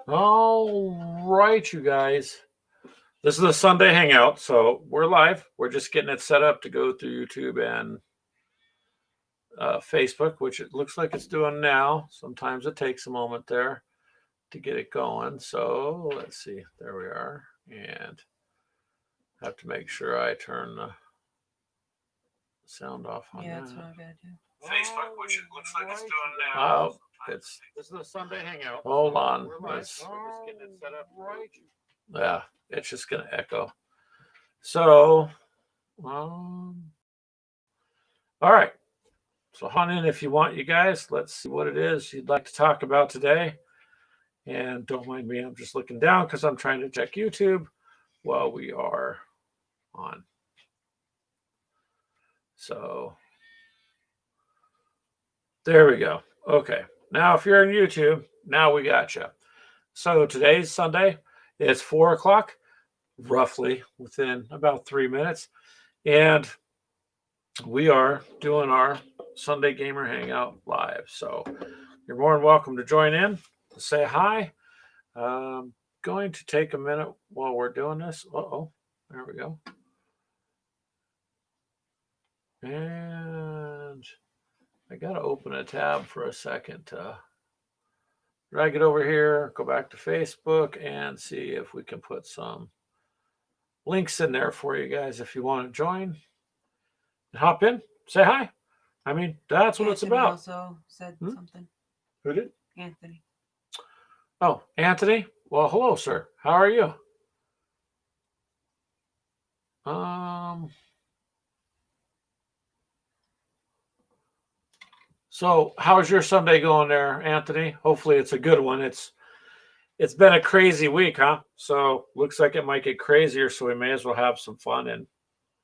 All right, you guys. This is a Sunday hangout, so we're live. We're just getting it set up to go through YouTube and Facebook, which it looks like it's doing now. Sometimes it takes a moment there to get it going. So let's see. There we are. And have to make sure I turn the sound off on Yeah, that. that's what I gotta do. Facebook, which it looks like it's doing now. Oh, this is a Sunday hangout. Hold on. We're just getting it set up. Yeah, it's just gonna echo. So, all right. So hop on in if you want, you guys. Let's see what it is you'd like to talk about today. And don't mind me, I'm just looking down because I'm trying to check YouTube while we are on. So there we go. Okay. Now, if you're on YouTube, now we got you. So today's Sunday. It's 4 o'clock, roughly within about 3 minutes. And we are doing our Sunday Gamer Hangout live. So you're more than welcome to join in, say hi. Going to take a minute while we're doing this. Uh-oh, there we go. And I got to open a tab for a second to drag it over here, go back to Facebook, and see if we can put some links in there for you guys if you want to join. Hop in, say hi. I mean, that's what it's about. Also said something. Who did? Anthony. Oh, Anthony. Well, hello, sir. How are you? So how's your Sunday going there, Anthony? Hopefully it's a good one. It's been a crazy week, huh? So looks like it might get crazier, so we may as well have some fun and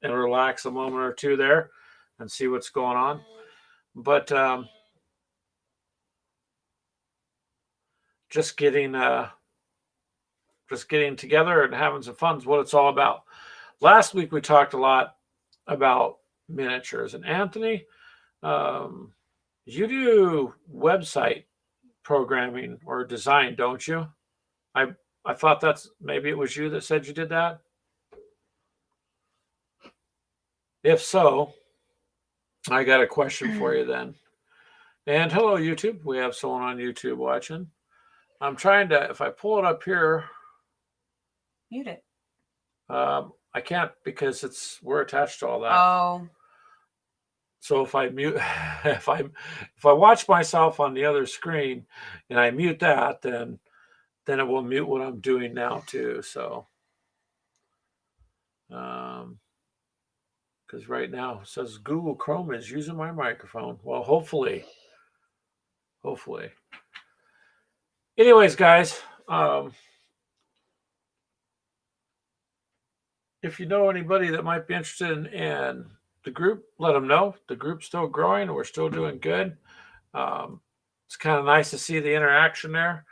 relax a moment or two there and see what's going on. But just getting together and having some fun is what it's all about. Last week we talked a lot about miniatures, and Anthony, you do website programming or design, don't you? I thought that's maybe it was you that said you did that. If so, I got a question for you then. And hello, YouTube. We have someone on YouTube watching. I'm trying to, if I pull it up here, mute it. I can't because we're attached to all that. Oh. So if I mute, if I watch myself on the other screen and I mute that, then it will mute what I'm doing now too. So, because right now it says Google Chrome is using my microphone. Well, hopefully. Anyways, guys, if you know anybody that might be interested in the group, let them know. The group's still growing. We're still doing good. It's kind of nice to see the interaction there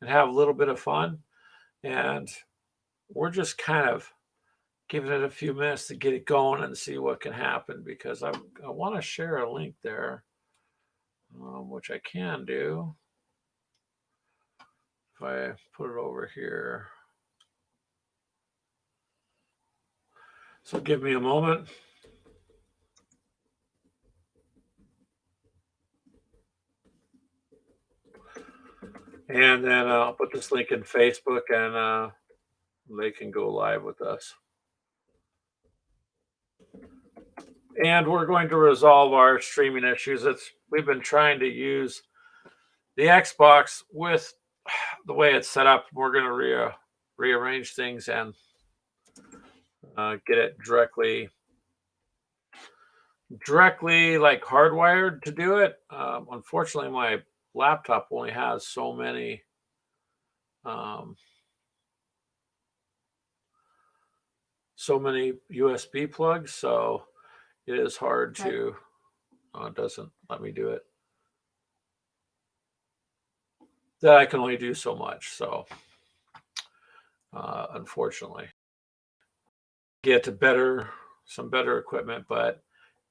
and have a little bit of fun. And we're just kind of giving it a few minutes to get it going and see what can happen, because I want to share a link there, which I can do. If I put it over here. So give me a moment. And then I'll put this link in Facebook, and they can go live with us. And we're going to resolve our streaming issues. We've been trying to use the Xbox with the way it's set up. We're going to rearrange things and get it directly like hardwired to do it. Unfortunately, my laptop only has so many USB plugs, so it is hard to. It doesn't let me do it. That I can only do so much. So, unfortunately, get to some better equipment, but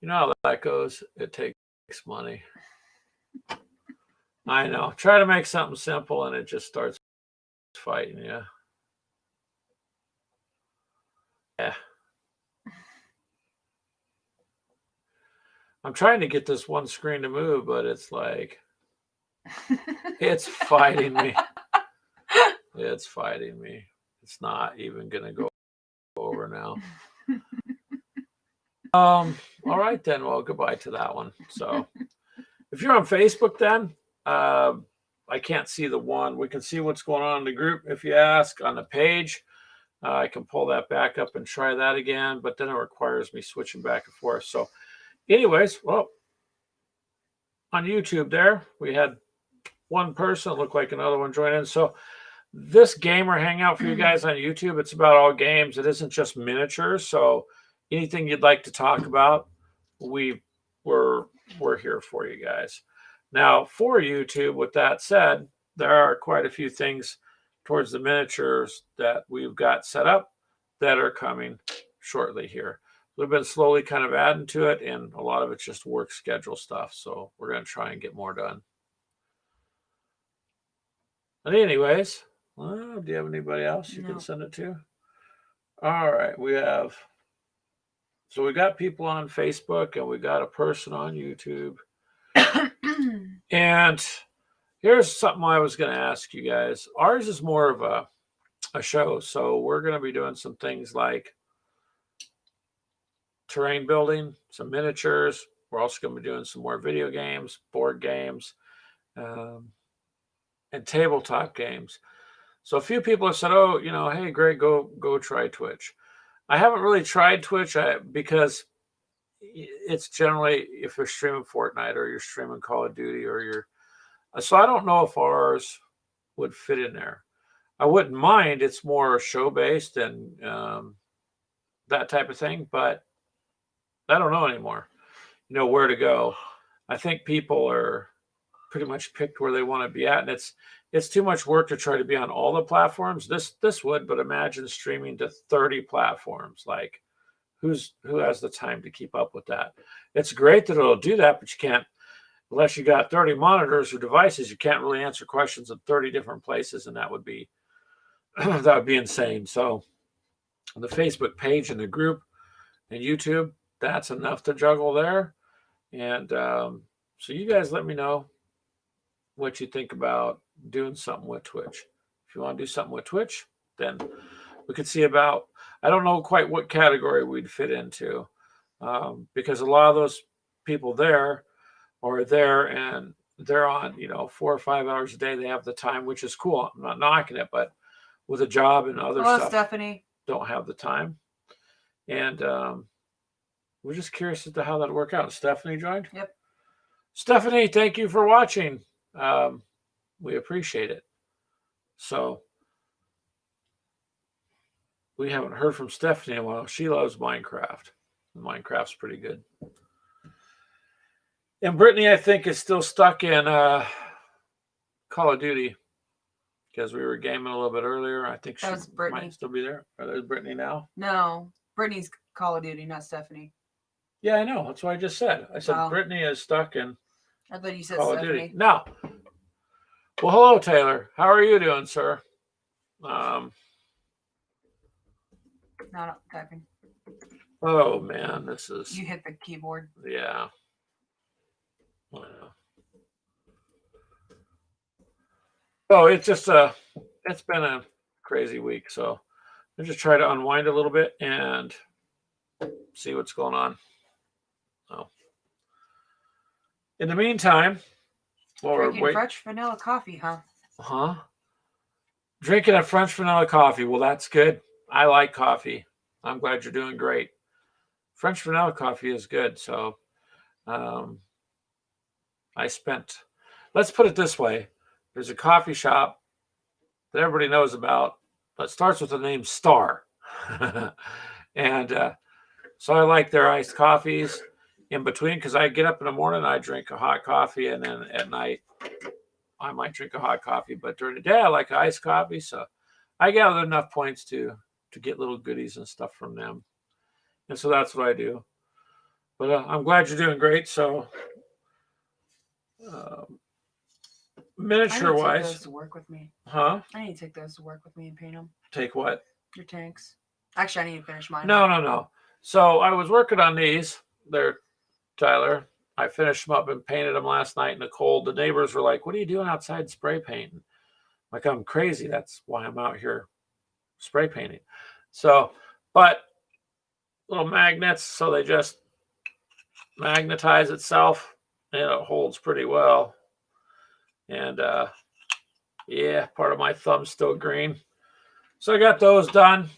you know how that goes. It takes money. I know. Try to make something simple, and it just starts fighting you. Yeah. I'm trying to get this one screen to move, but it's like, it's fighting me. It's fighting me. It's not even going to go over now. All right, then. Well, goodbye to that one. So if you're on Facebook, then I can't see the one. We can see what's going on in the group. If you ask on the page, I can pull that back up and try that again, but then it requires me switching back and forth. So anyways, well, on YouTube there, we had one person, it looked like another one joined in. So this gamer hangout for you guys on YouTube, it's about all games. It isn't just miniatures. So anything you'd like to talk about, we're here for you guys. Now for YouTube, with that said, there are quite a few things towards the miniatures that we've got set up that are coming shortly here. We've been slowly kind of adding to it, and a lot of it's just work schedule stuff. So we're going to try and get more done. But anyways, do you have anybody else you can send it to? All right, we got people on Facebook, and we got a person on YouTube. And here's something I was going to ask you guys. Ours is more of a show, so we're going to be doing some things like terrain building, some miniatures. We're also going to be doing some more video games, board games, and tabletop games. So a few people have said, oh, hey, Greg, go try Twitch. I haven't really tried Twitch because it's generally if you're streaming Fortnite or you're streaming Call of Duty so I don't know if ours would fit in there. I wouldn't mind. It's more show-based and that type of thing, but I don't know anymore, where to go. I think people are pretty much picked where they want to be at, and it's too much work to try to be on all the platforms. This would, but imagine streaming to 30 platforms. Like, who has the time to keep up with that? It's great that it'll do that, but you can't, unless you got 30 monitors or devices, you can't really answer questions in 30 different places, and that would be insane. So the Facebook page and the group and YouTube, that's enough to juggle there. And so you guys let me know what you think about doing something with Twitch. If you want to do something with Twitch, then we could see about, I don't know quite what category we'd fit into, because a lot of those people there are there and they're on, 4 or 5 hours a day. They have the time, which is cool. I'm not knocking it, but with a job and other stuff, Stephanie don't have the time. And we're just curious as to how that'll work out. Stephanie joined? Yep. Stephanie, thank you for watching. We appreciate it. So we haven't heard from Stephanie in a while. She loves Minecraft. Minecraft's pretty good. And Brittany, I think, is still stuck in Call of Duty because we were gaming a little bit earlier. I think she might still be there. Are there Brittany now? No, Brittany's Call of Duty, not Stephanie. Yeah, I know. That's what I just said. I said Brittany is stuck in I thought you said Call Stephanie. of Duty. No. Well, hello, Taylor. How are you doing, sir? Not typing. Oh, man, this is... You hit the keyboard. Yeah. So it's just it's been a crazy week. So I'll just try to unwind a little bit and see what's going on. So in the meantime, drinking French vanilla coffee, huh? Drinking a French vanilla coffee. Well, that's good. I like coffee. I'm glad you're doing great. French vanilla coffee is good. So let's put it this way. There's a coffee shop that everybody knows about that starts with the name Star. And so I like their iced coffees in between because I get up in the morning, I drink a hot coffee, and then at night I might drink a hot coffee. But during the day, I like iced coffee. So I gather enough points to get little goodies and stuff from them. And so that's what I do. But I'm glad you're doing great. So miniature wise. I need to take those to work with me. Huh? I need to take those to work with me and paint them. Take what? Your tanks. Actually, I need to finish mine. No. So I was working on these. They're, Tyler, I finished them up and painted them last night in the cold. The neighbors were like, "What are you doing outside spray painting?" Like, I'm crazy. That's why I'm out here spray painting. So, but little magnets, so they just magnetize itself and it holds pretty well. And yeah, part of my thumb's still green. So I got those done.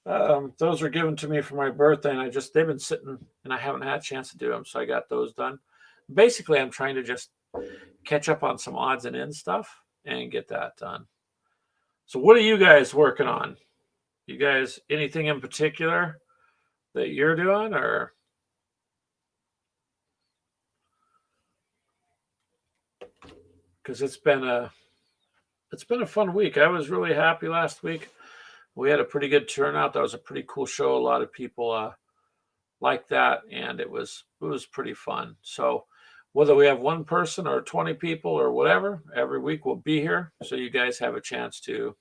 Those were given to me for my birthday, and they've been sitting and I haven't had a chance to do them. So I got those done. Basically, I'm trying to just catch up on some odds and ends stuff and get that done. So what are you guys working on? You guys, anything in particular that you're doing, or? Because it's been a fun week. I was really happy last week. We had a pretty good turnout. That was a pretty cool show. A lot of people liked that, and it was pretty fun. So whether we have one person or 20 people or whatever, every week we'll be here. So you guys have a chance to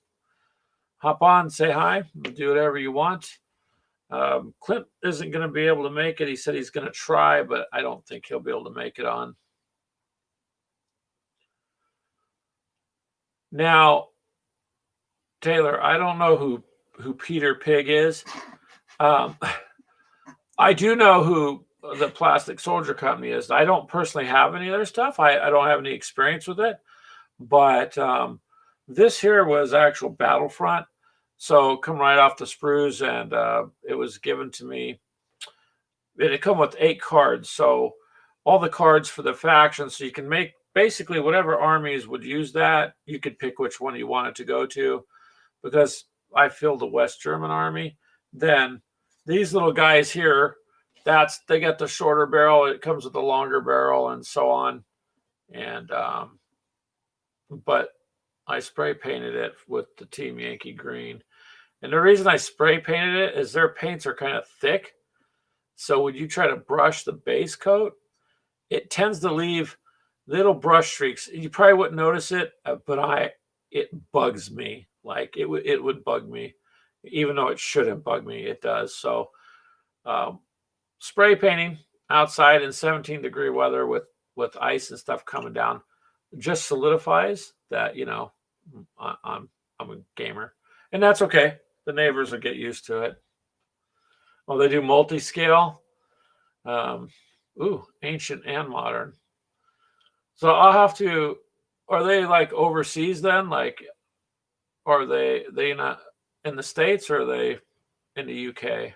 hop on, say hi, do whatever you want. Clint isn't going to be able to make it. He said he's going to try, but I don't think he'll be able to make it on. Now, Taylor, I don't know who Peter Pig is. I do know who the Plastic Soldier Company is. I don't personally have any of their stuff. I don't have any experience with it. But this here was actual Battlefront. So come right off the sprues, and it was given to me. It had come with 8 cards. So all the cards for the faction. So you can make basically whatever armies would use that. You could pick which one you wanted to go to. Because I filled the West German army. Then these little guys here, they got the shorter barrel. It comes with the longer barrel and so on. And but I spray painted it with the Team Yankee green. And the reason I spray painted it is their paints are kind of thick. So when you try to brush the base coat, it tends to leave little brush streaks. You probably wouldn't notice it, but it bugs me. Like it would bug me, even though it shouldn't bug me. It does. So spray painting outside in 17-degree weather with ice and stuff coming down just solidifies that, I'm a gamer, and that's okay. The neighbors will get used to it. Well, they do multi-scale. Ancient and modern. So I'll have to. Are they like overseas then? Like, are they not in the States, or are they in the UK?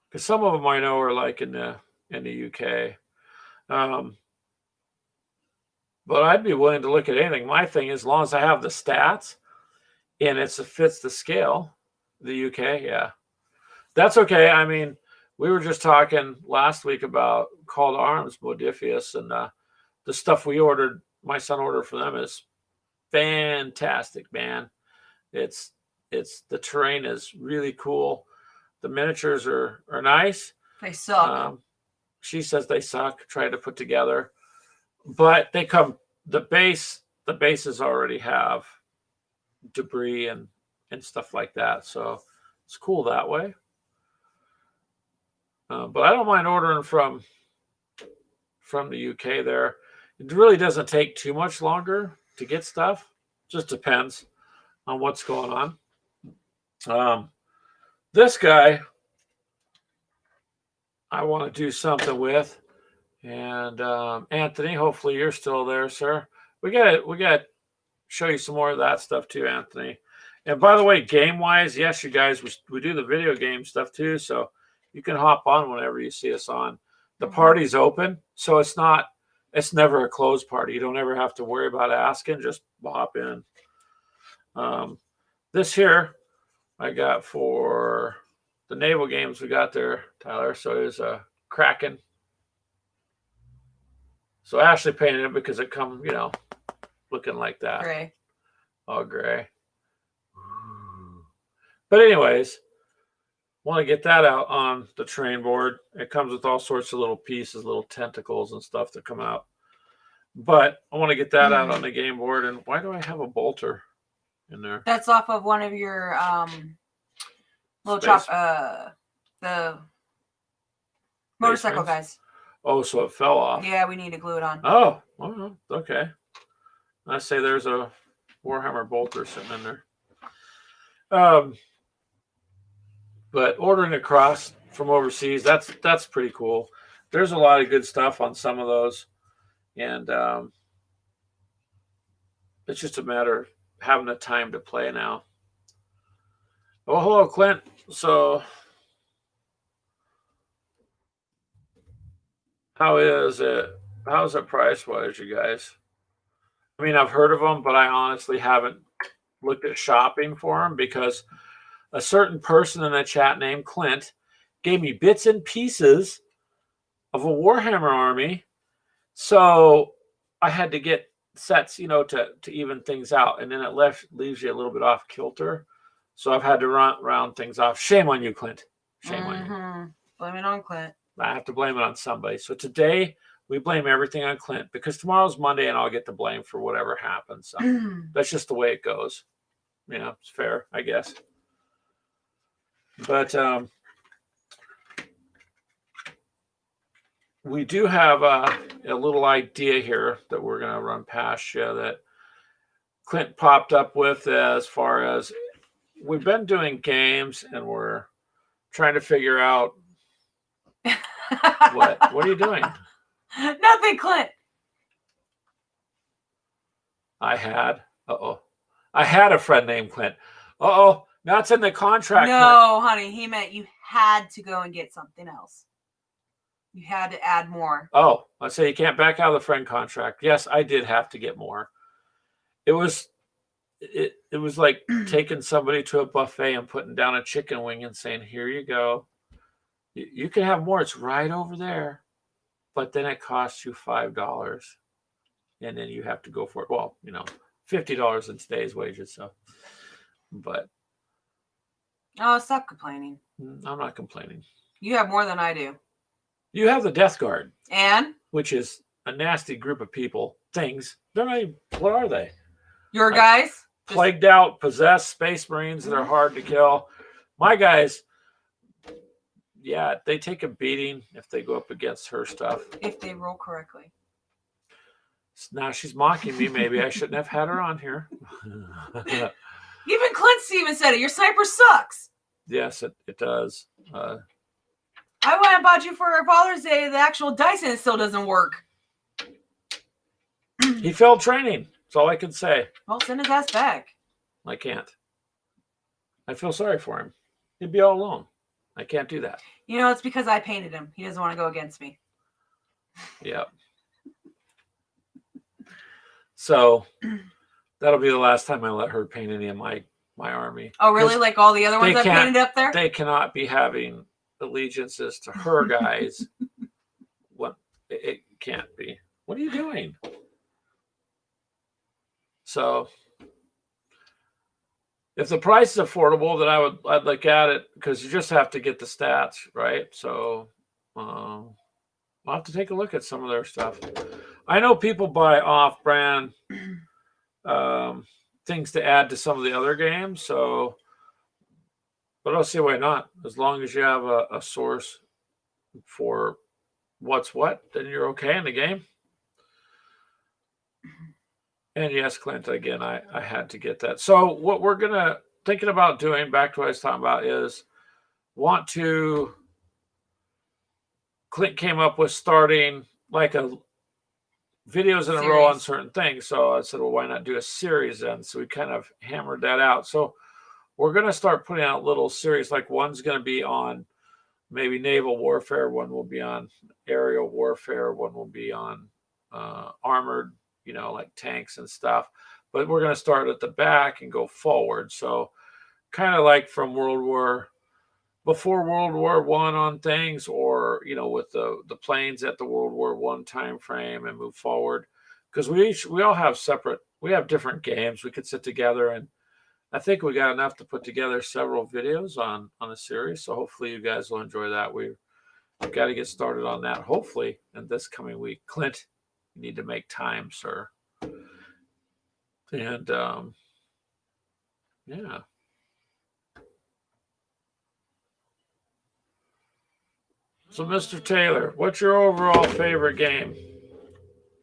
Because some of them I know are like in the UK. But I'd be willing to look at anything. My thing is, as long as I have the stats and it fits the scale, the UK, yeah, that's okay. I mean, we were just talking last week about Call to Arms, Modifius, and the stuff we ordered. My son ordered for them is fantastic, man. It's the terrain is really cool. The miniatures are nice. They suck. She says they suck. Try to put together, but they come. The bases already have debris and stuff like that, so it's cool that way. But I don't mind ordering from the UK there. It really doesn't take too much longer to get stuff. Just depends on what's going on. This guy I want to do something with. And Anthony, hopefully you're still there, sir. We got to show you some more of that stuff too, Anthony. And by the way, game-wise, yes, you guys, we do the video game stuff too, so you can hop on whenever you see us on. The party's open, so it's never a closed party. You don't ever have to worry about asking, just hop in. This here I got for the naval games we got there, Tyler. So it was a Kraken. So Ashley painted it because it come, looking like that. Gray. All gray. But anyways, want to get that out on the terrain board. It comes with all sorts of little pieces, little tentacles and stuff that come out. But I want to get that out on the game board. And why do I have a bolter in there? That's off of one of your little the motorcycle guys. Oh, so it fell off. Yeah, we need to glue it on. Oh, well, okay. I say there's a Warhammer bolter sitting in there. But ordering across from overseas, that's pretty cool. There's a lot of good stuff on some of those, and it's just a matter of having the time to play now. Oh, hello, Clint. So, how's it price-wise, you guys? I mean, I've heard of them, but I honestly haven't looked at shopping for them because a certain person in the chat named Clint gave me bits and pieces of a Warhammer army. So I had to get sets, to even things out. And then it leaves you a little bit off kilter. So I've had to round things off. Shame on you, Clint. Shame on you. Blame it on Clint. I have to blame it on somebody. So today we blame everything on Clint because tomorrow's Monday and I'll get the blame for whatever happens. So that's just the way it goes. It's fair, I guess. But we do have a little idea here that we're going to run past you that Clint popped up with as far as we've been doing games and we're trying to figure out what are you doing? Nothing, Clint. I had a friend named Clint. Now it's in the contract. No, honey, he meant you had to go and get something else. You had to add more. Oh, I say you can't back out of the friend contract. Yes, I did have to get more. It was like taking somebody to a buffet and putting down a chicken wing and saying, "Here you go. You can have more. It's right over there." But then it costs you $5. And then you have to go for it. Well, $50 in today's wages. So, but. Oh, stop complaining. I'm not complaining. You have more than I do. You have the Death Guard. And? Which is a nasty group of people. Things. They're not even, what are they? Your guys? Plagued out, possessed Space Marines that are hard to kill. My guys, yeah, they take a beating if they go up against her stuff. If they roll correctly. Now she's mocking me. Maybe I shouldn't have had her on here. Even Clint Stevens said it. Your sniper sucks. Yes, it does. I went and bought you for Father's Day the actual dice and it still doesn't work. He failed training. That's all I can say. Well, send his ass back. I can't. I feel sorry for him. He'd be all alone. I can't do that. It's because I painted him. He doesn't want to go against me. Yep. So that'll be the last time I let her paint any of my army. Oh, really? Like all the other ones I painted up there? They cannot be having allegiances to her guys. What? It can't be. What are you doing? So if the price is affordable, then I'd look at it because you just have to get the stats, right? So I'll have to take a look at some of their stuff. I know people buy off-brand things to add to some of the other games, so but I don't see why not. As long as you have a source for what's what, then you're okay in the game. And yes, Clint, again, I had to get that. So what we're thinking about doing, back to what I was talking about, is Clint came up with starting like videos in a row on certain things. So I said, well, why not do a series then? So we kind of hammered that out. So we're going to start putting out little series. Like one's going to be on maybe naval warfare. One will be on aerial warfare. One will be on armored, like tanks and stuff. But we're going to start at the back and go forward. So kind of like from before World War I on things, or with the planes at the World War I time frame and move forward, because we all have different games. We could sit together, and I think we got enough to put together several videos on a series. So hopefully you guys will enjoy that. We've got to get started on that hopefully in this coming week. Clint, You need to make time, sir. And yeah. So, Mr. Taylor, what's your overall favorite game?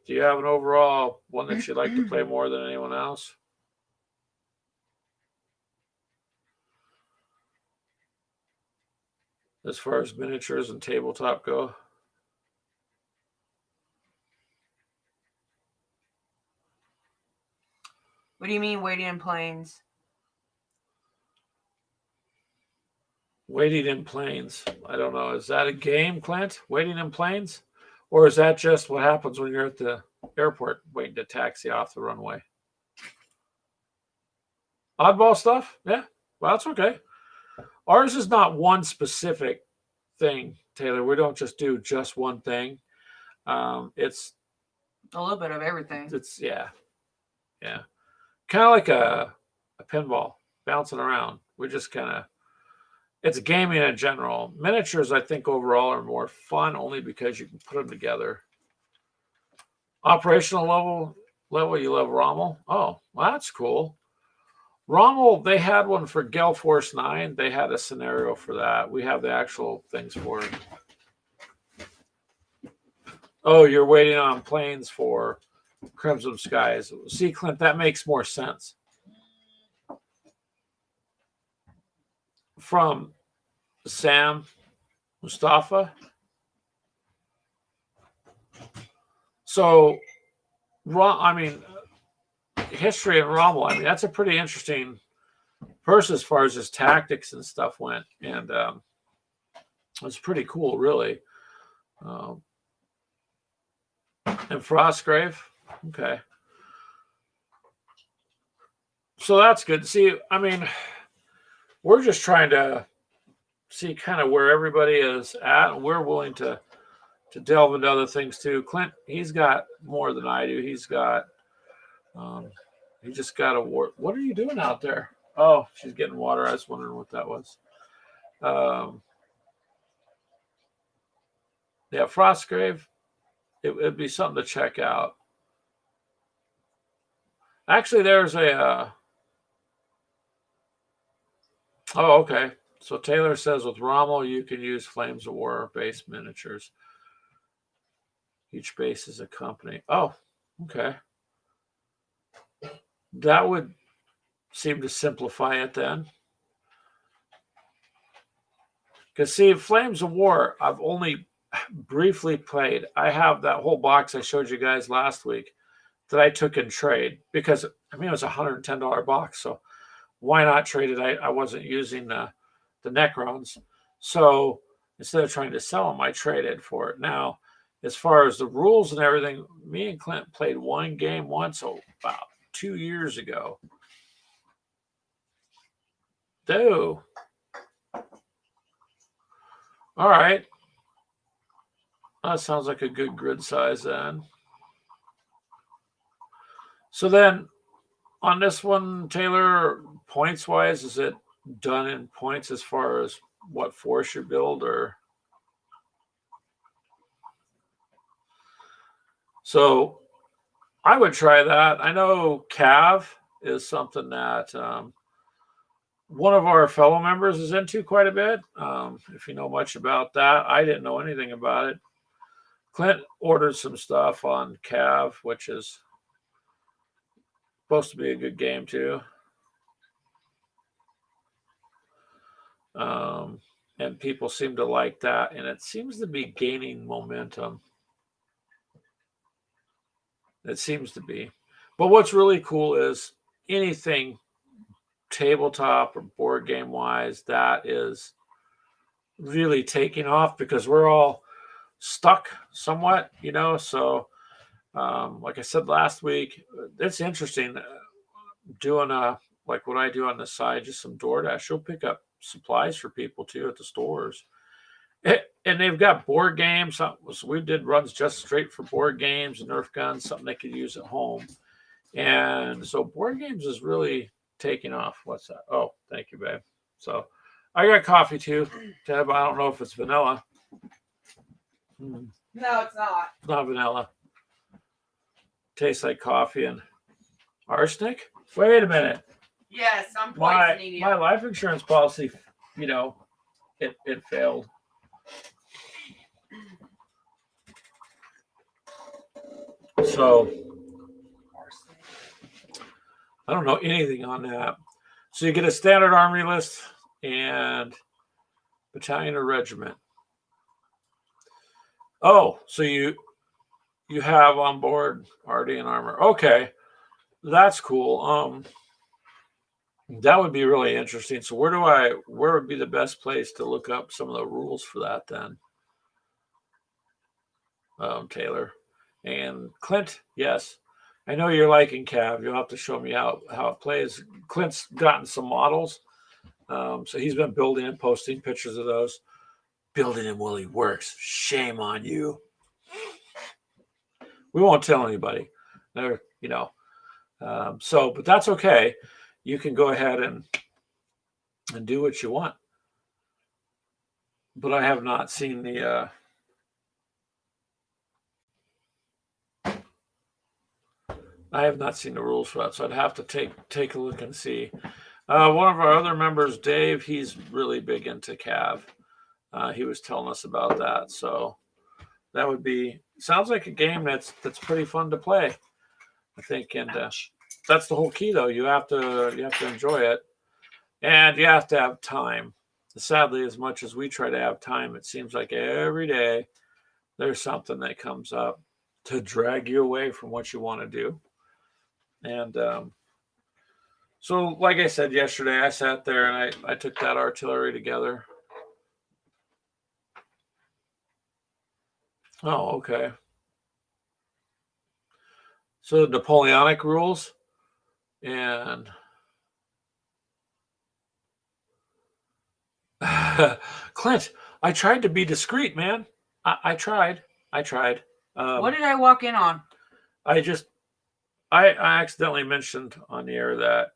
Do you have an overall one that you like to play more than anyone else? As far as miniatures and tabletop go? What do you mean waiting in planes? Waiting in planes. I don't know. Is that a game, Clint? Waiting in planes? Or is that just what happens when you're at the airport waiting to taxi off the runway? Oddball stuff? Yeah. Well, that's okay. Ours is not one specific thing, Taylor. We don't just do just one thing. It's a little bit of everything. It's yeah. Kind of like a pinball bouncing around. We just kind of it's gaming in general. Miniatures, I think, overall are more fun only because you can put them together. Operational level, you love Rommel? Oh, well, that's cool. Rommel, they had one for Gale Force 9. They had a scenario for that. We have the actual things for it. Oh, you're waiting on planes for Crimson Skies. See, Clint, that makes more sense. From Sam Mustafa. So, I mean, history and Rommel, I mean, that's a pretty interesting person as far as his tactics and stuff went. And it's pretty cool, really. And Frostgrave. Okay. So that's good. See, I mean, we're just trying to see kind of where everybody is at, and we're willing to delve into other things too. Clint, he's got more than I do. He's got, he just got a war. What are you doing out there? Oh, she's getting water. I was wondering what that was. Yeah, Frostgrave. It'd be something to check out. Actually, there's a. Oh, okay. So Taylor says with Rommel, you can use Flames of War base miniatures. Each base is a company. Oh, okay. That would seem to simplify it then. Because see, Flames of War, I've only briefly played. I have that whole box I showed you guys last week that I took in trade because, I mean, it was a $110 box. So why not trade it? I wasn't using the Necrons. So instead of trying to sell them, I traded for it. Now, as far as the rules and everything, me and Clint played one game once, about 2 years ago. All right. That sounds like a good grid size then. So then on this one, Taylor, points wise, is it done in points as far as what force you build or? So I would try that. I know Cav is something that one of our fellow members is into quite a bit. If you know much about that, I didn't know anything about it. Clint ordered some stuff on Cav, which is supposed to be a good game too. And people seem to like that, and it seems to be gaining momentum. It seems to be. But what's really cool is anything tabletop or board game wise that is really taking off because we're all stuck somewhat, so like I said last week, it's interesting doing like what I do on the side, just some DoorDash. You'll pick up supplies for people too at the stores, and they've got board games. So we did runs just straight for board games and Nerf guns, something they could use at home. And so board games is really taking off. What's that? Oh, thank you, babe. So I got coffee too, Deb. I don't know if it's vanilla. No, it's not. It's not vanilla. tastes like coffee and arsenic. Wait a minute. Yes, I'm poisoning you. My life insurance policy, you know, it failed. So I don't know anything on that. So you get a standard army list and battalion or regiment. Oh, so you have on board RD and armor. Okay, that's cool. That would be really interesting. So where would be the best place to look up some of the rules for that then? Taylor and Clint, yes. I know you're liking Cav. You'll have to show me how it plays. Clint's gotten some models. So he's been building and posting pictures of those. Building him while he works. Shame on you. We won't tell anybody. You know. But that's okay. You can go ahead and do what you want. But I have not seen the rules for that, so I'd have to take a look and see. One of our other members, Dave, he's really big into Cav. He was telling us about that, so that would be sounds like a game that's pretty fun to play, I think, and that's the whole key, though. You have to enjoy it, and you have to have time. Sadly, as much as we try to have time, it seems like every day there's something that comes up to drag you away from what you want to do. And so, like I said yesterday, I sat there and I took that artillery together. Oh, okay. So Napoleonic rules and Clint, I tried to be discreet, man. I tried. What did I walk in on? I accidentally mentioned on the air that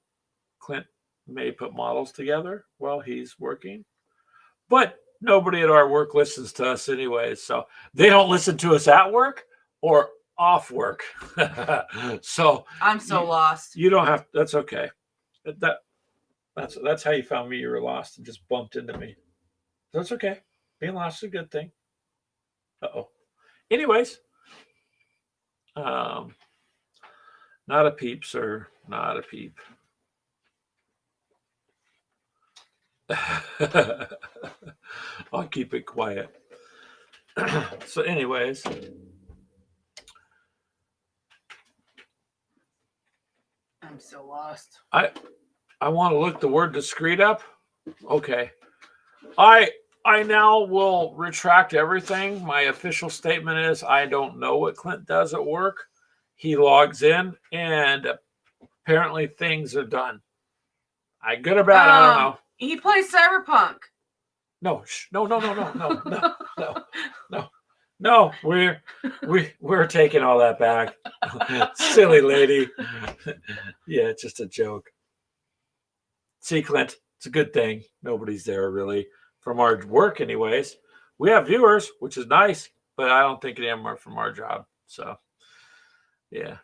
Clint may put models together while he's working, but nobody at our work listens to us anyways. So they don't listen to us at work or off work. So I'm so lost. You don't have. That's okay. That's how you found me. You were lost and just bumped into me. That's okay. Being lost is a good thing. Uh-oh. Anyways, not a peep, sir. Not a peep. I'll keep it quiet. So anyways, I'm so lost. I want to look the word discreet up. Okay. I now will retract everything. My official statement is I don't know what Clint does at work. He logs in and apparently things are done. Good or bad, I don't know. He plays Cyberpunk. No. We're taking all that back. Silly lady. Yeah, it's just a joke. See, Clint, it's a good thing. Nobody's there really from our work anyways. We have viewers, which is nice, but I don't think any of them are from our job. So, yeah.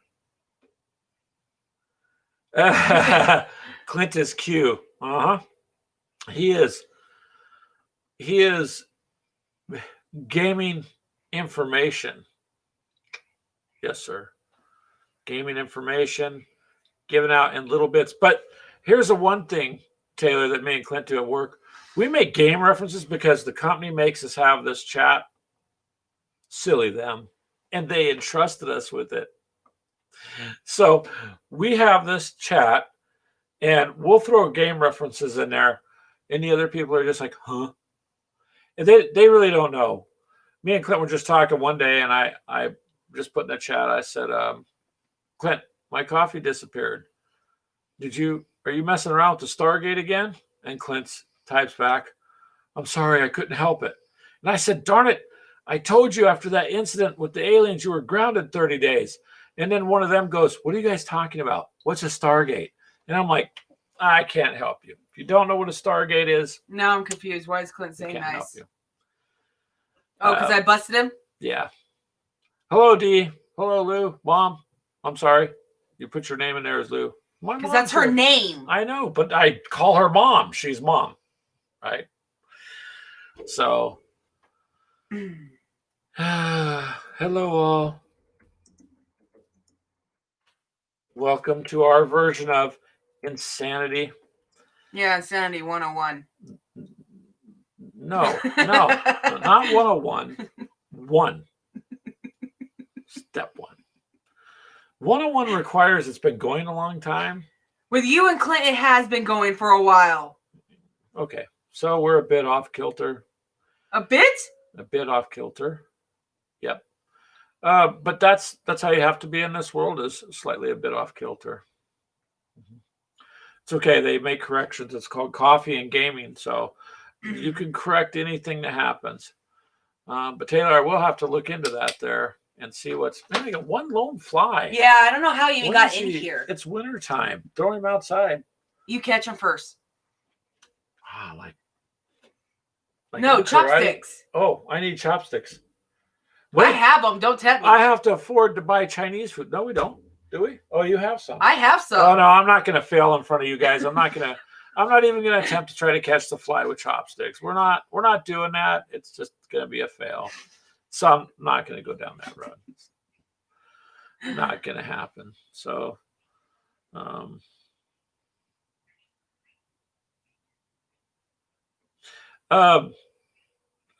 Clint is Q. He is gaming information. Yes, sir. Gaming information given out in little bits. But here's the one thing, Taylor, that me and Clint do at work. We make game references because the company makes us have this chat. Silly them. And they entrusted us with it. So we have this chat and we'll throw game references in there. And the other people are just like, huh? And they really don't know. Me and Clint were just talking one day and I just put in the chat, I said, Clint, my coffee disappeared. Are you messing around with the Stargate again? And Clint types back, I'm sorry, I couldn't help it. And I said, darn it, I told you after that incident with the aliens, you were grounded 30 days. And then one of them goes, what are you guys talking about? What's a Stargate? And I'm like, I can't help you. If you don't know what a Stargate is. Now I'm confused. Why is Clint saying can't help nice? you. Oh, because I busted him? Yeah. Hello, Dee. Hello, Lou. Mom. I'm sorry. You put your name in there as Lou. Because that's her name. I know, but I call her Mom. She's Mom, right? So, hello all. Welcome to our version of Insanity. Yeah, Insanity 101. No, not 101. One. Step 1. 101 requires it's been going a long time. With you and Clint, it has been going for a while. Okay, so we're a bit off kilter. A bit? A bit off kilter. Yep. But that's how you have to be in this world, is slightly a bit off kilter. It's okay. They make corrections. It's called coffee and gaming. So you can correct anything that happens. But Taylor, I will have to look into that there and see what's. Man, I got one lone fly. Yeah, I don't know how you even got in here. It's winter time. Throw him outside. You catch him first. Like no, chopsticks. Oh, I need chopsticks. Wait, I have them. Don't tempt me. I have to afford to buy Chinese food. No, we don't. Do we? Oh, you have some. I have some. Oh no, I'm not going to fail in front of you guys. I'm not even going to attempt to try to catch the fly with chopsticks. We're not doing that. It's just going to be a fail. So I'm not going to go down that road. It's not going to happen. So,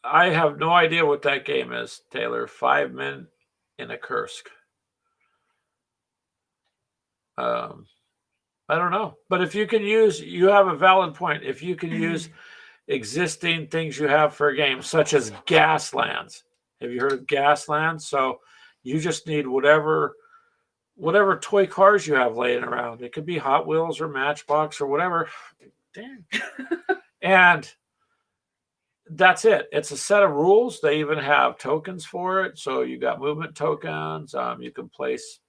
I have no idea what that game is, Taylor. 5 men in a Kursk. I don't know. But if you can use, you have a valid point. If you can use existing things you have for a game, such as Gaslands. Have you heard of Gaslands? So you just need whatever toy cars you have laying around. It could be Hot Wheels or Matchbox or whatever. Damn. And that's it. It's a set of rules. They even have tokens for it. So you got movement tokens. You can place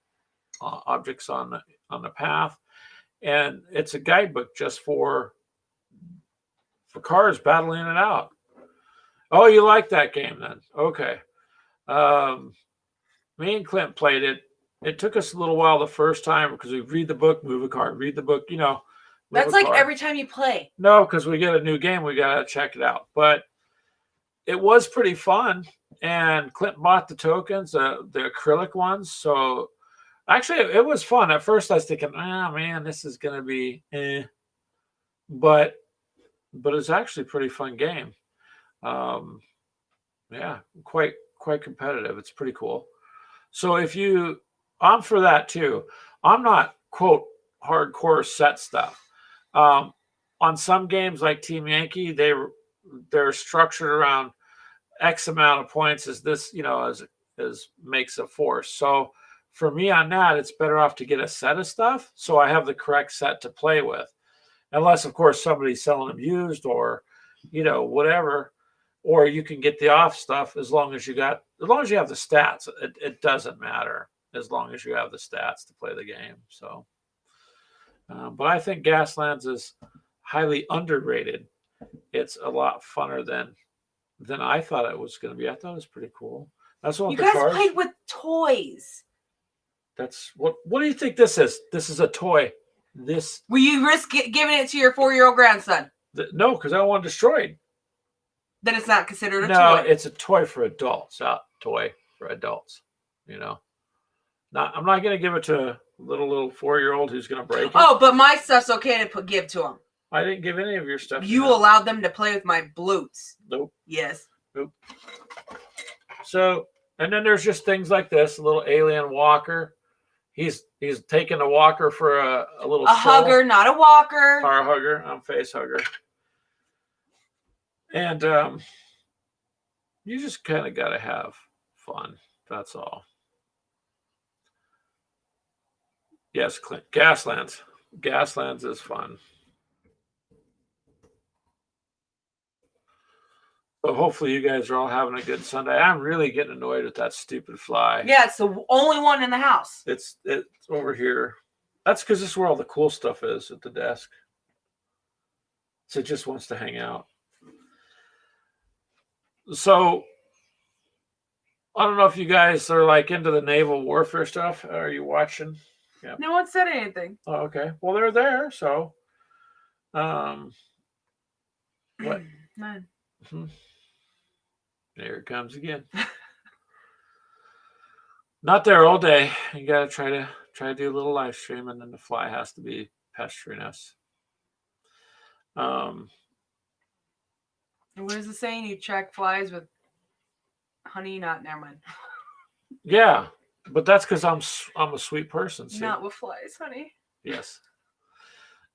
objects on the path, and it's a guidebook just for cars battling it out. Oh, you like that game then? Okay. Me and Clint played it. It took us a little while the first time because we read the book, move a card, read the book. That's like every time you play. No, because we get a new game, we gotta check it out. But it was pretty fun, and Clint bought the tokens, the acrylic ones. So actually, it was fun. At first, I was thinking, "Oh man, this is gonna be," but it's actually a pretty fun game. Yeah, quite competitive. It's pretty cool. So I'm for that too. I'm not quote hardcore set stuff. On some games like Team Yankee, they're structured around X amount of points as this, as makes a force. So for me on that, it's better off to get a set of stuff so I have the correct set to play with. Unless, of course, somebody's selling them used or, whatever. Or you can get the off stuff as long as you have the stats. It doesn't matter as long as you have the stats to play the game. So, but I think Gaslands is highly underrated. It's a lot funner than I thought it was going to be. I thought it was pretty cool. That's what you guys played with toys. That's what do you think this is? This is a toy. Will you risk giving it to your 4-year-old grandson? No, because I don't want it destroyed. Then it's not considered a toy. No, it's a toy for adults. Not toy for adults. I'm not going to give it to a little 4-year-old who's going to break it. Oh, but my stuff's okay to give to him. I didn't give any of your stuff. You allowed them to play with my blutes. Nope. Yes. Nope. So, and then there's just things like this, a little alien walker. He's taking a walker for a little hugger, not a walker. Or a hugger. I'm face hugger. And you just kind of got to have fun. That's all. Yes, Clint. Gaslands. Gaslands is fun. So hopefully you guys are all having a good Sunday. I'm really getting annoyed with that stupid fly. Yeah, it's the only one in the house. It's over here. That's because this is where all the cool stuff is at the desk. So it just wants to hang out. So I don't know if you guys are like into the naval warfare stuff. Are you watching? Yeah. No one said anything. Oh, okay. Well, they're there, so. What? None. There it comes again. Not there all day. You gotta try to do a little live stream, and then the fly has to be pestering us. What is the saying? You track flies with honey, not never mind. Yeah, but that's because I'm a sweet person. See? Not with flies, honey. Yes.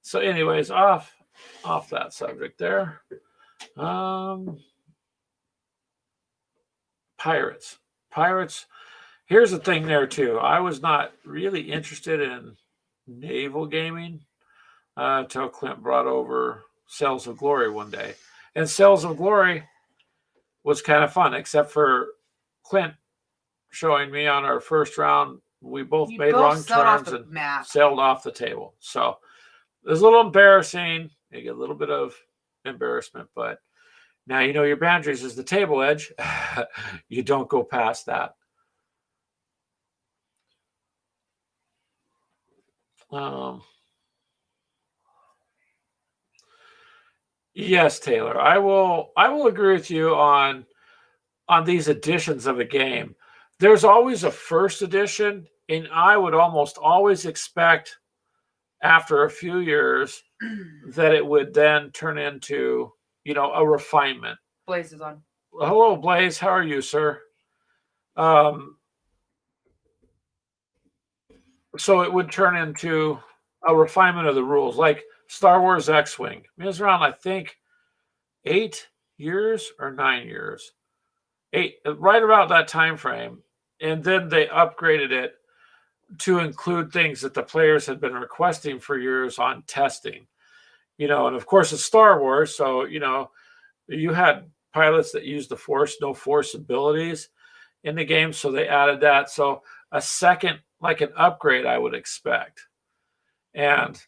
So, anyways, off that subject there. Pirates. Here's the thing there too. I was not really interested in naval gaming until Clint brought over Sails of Glory one day, and Sails of Glory was kind of fun, except for Clint showing me on our first round. We both made wrong turns and sailed off the table. So it was a little embarrassing. You get a little bit of embarrassment, but now you know your boundaries is the table edge. You don't go past that. Yes, Taylor, I will agree with you on these editions of a game. There's always a first edition, and I would almost always expect after a few years that it would then turn into, a refinement. Blaze is on. Hello, Blaze. How are you, sir? So it would turn into a refinement of the rules, like Star Wars X-Wing. It was around, I think, 8 years or 9 years. 8, right about that time frame. And then they upgraded it to include things that the players had been requesting for years on testing. And of course it's Star Wars, so you had pilots that used the Force, no Force abilities in the game, so they added that. So a second, like an upgrade, I would expect. But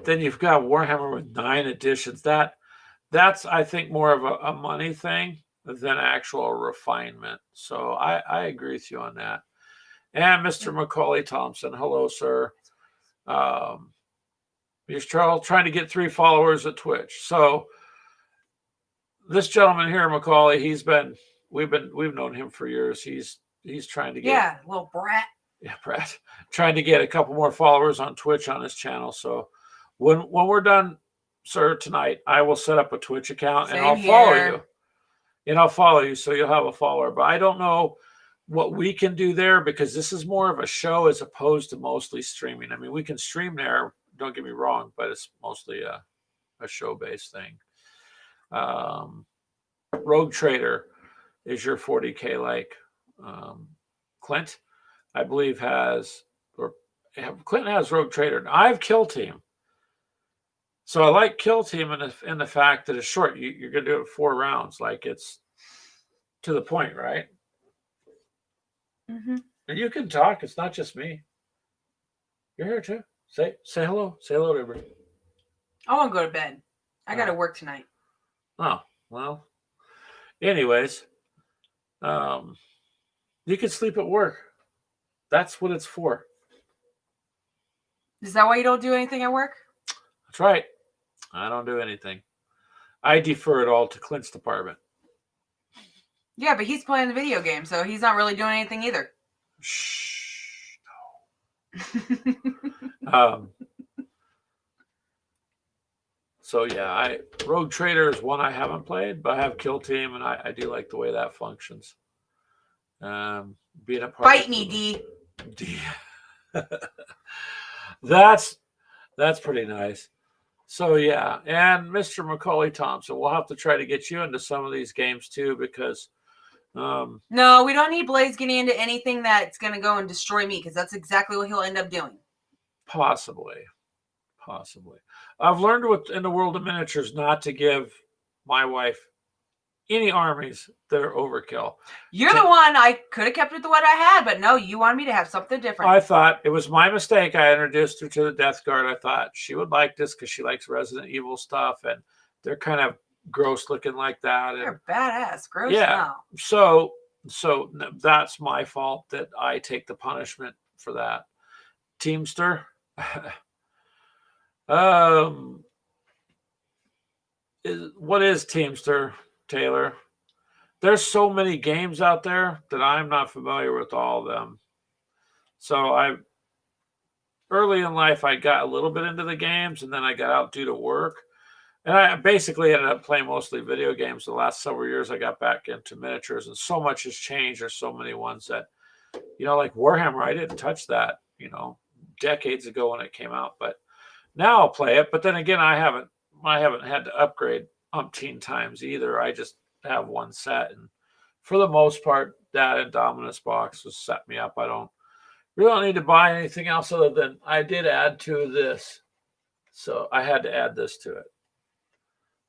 then you've got Warhammer with 9 editions. That's I think more of a money thing than actual refinement. So I agree with you on that. And Mr. Macaulay Thompson, hello, sir. You're trying to get 3 followers at Twitch. So this gentleman here, Macaulay, we've known him for years. He's trying to get little brat. Yeah, Brett, trying to get a couple more followers on Twitch on his channel. So when we're done, sir, tonight, I will set up a Twitch account and I'll follow you. And I'll follow you, so you'll have a follower. But I don't know what we can do there, because this is more of a show as opposed to mostly streaming. I mean, we can stream there, don't get me wrong, but it's mostly a show-based thing. Rogue Trader is your 40K like. Clint, I believe, Clinton has Rogue Trader. I have Kill Team. So I like Kill Team in the fact that it's short. You're going to do it 4 rounds. Like, it's to the point, right? Mm-hmm. And you can talk. It's not just me. You're here too. Say hello. Say hello to everybody. I want to go to bed. I got to work tonight. Oh, well. Anyways, you can sleep at work. That's what it's for. Is that why you don't do anything at work? That's right. I don't do anything. I defer it all to Clint's department. Yeah, but he's playing the video game, so he's not really doing anything either. Shh. No. So yeah, Rogue Trader is one I haven't played, but I have Kill Team, and I do like the way that functions. Being a part Bite me, D. That's pretty nice. So yeah, and Mr. Macaulay Thompson, we'll have to try to get you into some of these games too, because no, we don't need Blaze getting into anything that's going to go and destroy me, because that's exactly what he'll end up doing. Possibly. I've learned in the world of miniatures not to give my wife any armies that are overkill. You're the one. I could have kept with what I had, but no, you wanted me to have something different. I thought it was my mistake. I introduced her to the Death Guard. I thought she would like this because she likes Resident Evil stuff, and they're kind of gross looking like that. You're badass. Gross yeah. now. So that's my fault that I take the punishment for that. Teamster. What is Teamster, Taylor? There's so many games out there that I'm not familiar with all of them. So early in life, I got a little bit into the games, and then I got out due to work. And I basically ended up playing mostly video games. The last several years, I got back into miniatures, and so much has changed. There's so many ones that, like Warhammer, I didn't touch that, decades ago when it came out. But now I'll play it. But then again, I haven't had to upgrade umpteen times either. I just have one set, and for the most part, that and Dominus Box has set me up. I really don't need to buy anything else other than I did add to this, so I had to add this to it.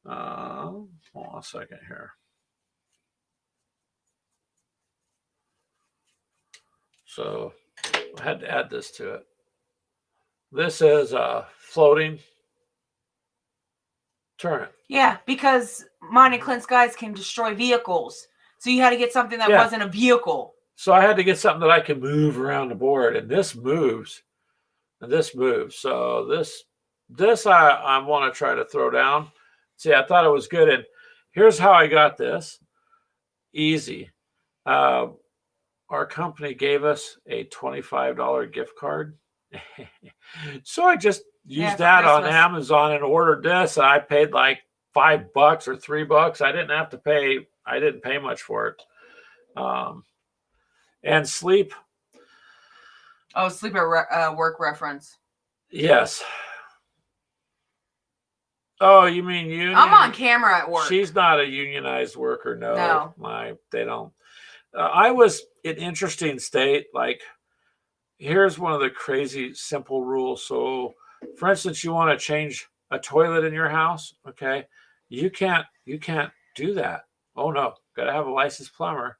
Hold on a second here. So I had to add this to it. This is a floating turret. Yeah, because mine and Clint's guys can destroy vehicles. So you had to get something that wasn't a vehicle. So I had to get something that I can move around the board, and this moves, and this moves. So this I want to try to throw down. See, I thought it was good, and here's how I got this. Easy. Our company gave us a $25 gift card. So I just used that on Amazon and ordered this, and I paid like $5 or $3. I didn't pay much for it. And sleep. Oh, sleep at work reference. Yes. Oh, you mean union? I'm on camera at work. She's not a unionized worker. No. They don't. I was in interesting state. Like, here's one of the crazy simple rules. So, for instance, you want to change a toilet in your house. Okay, you can't do that. Oh no, got to have a licensed plumber.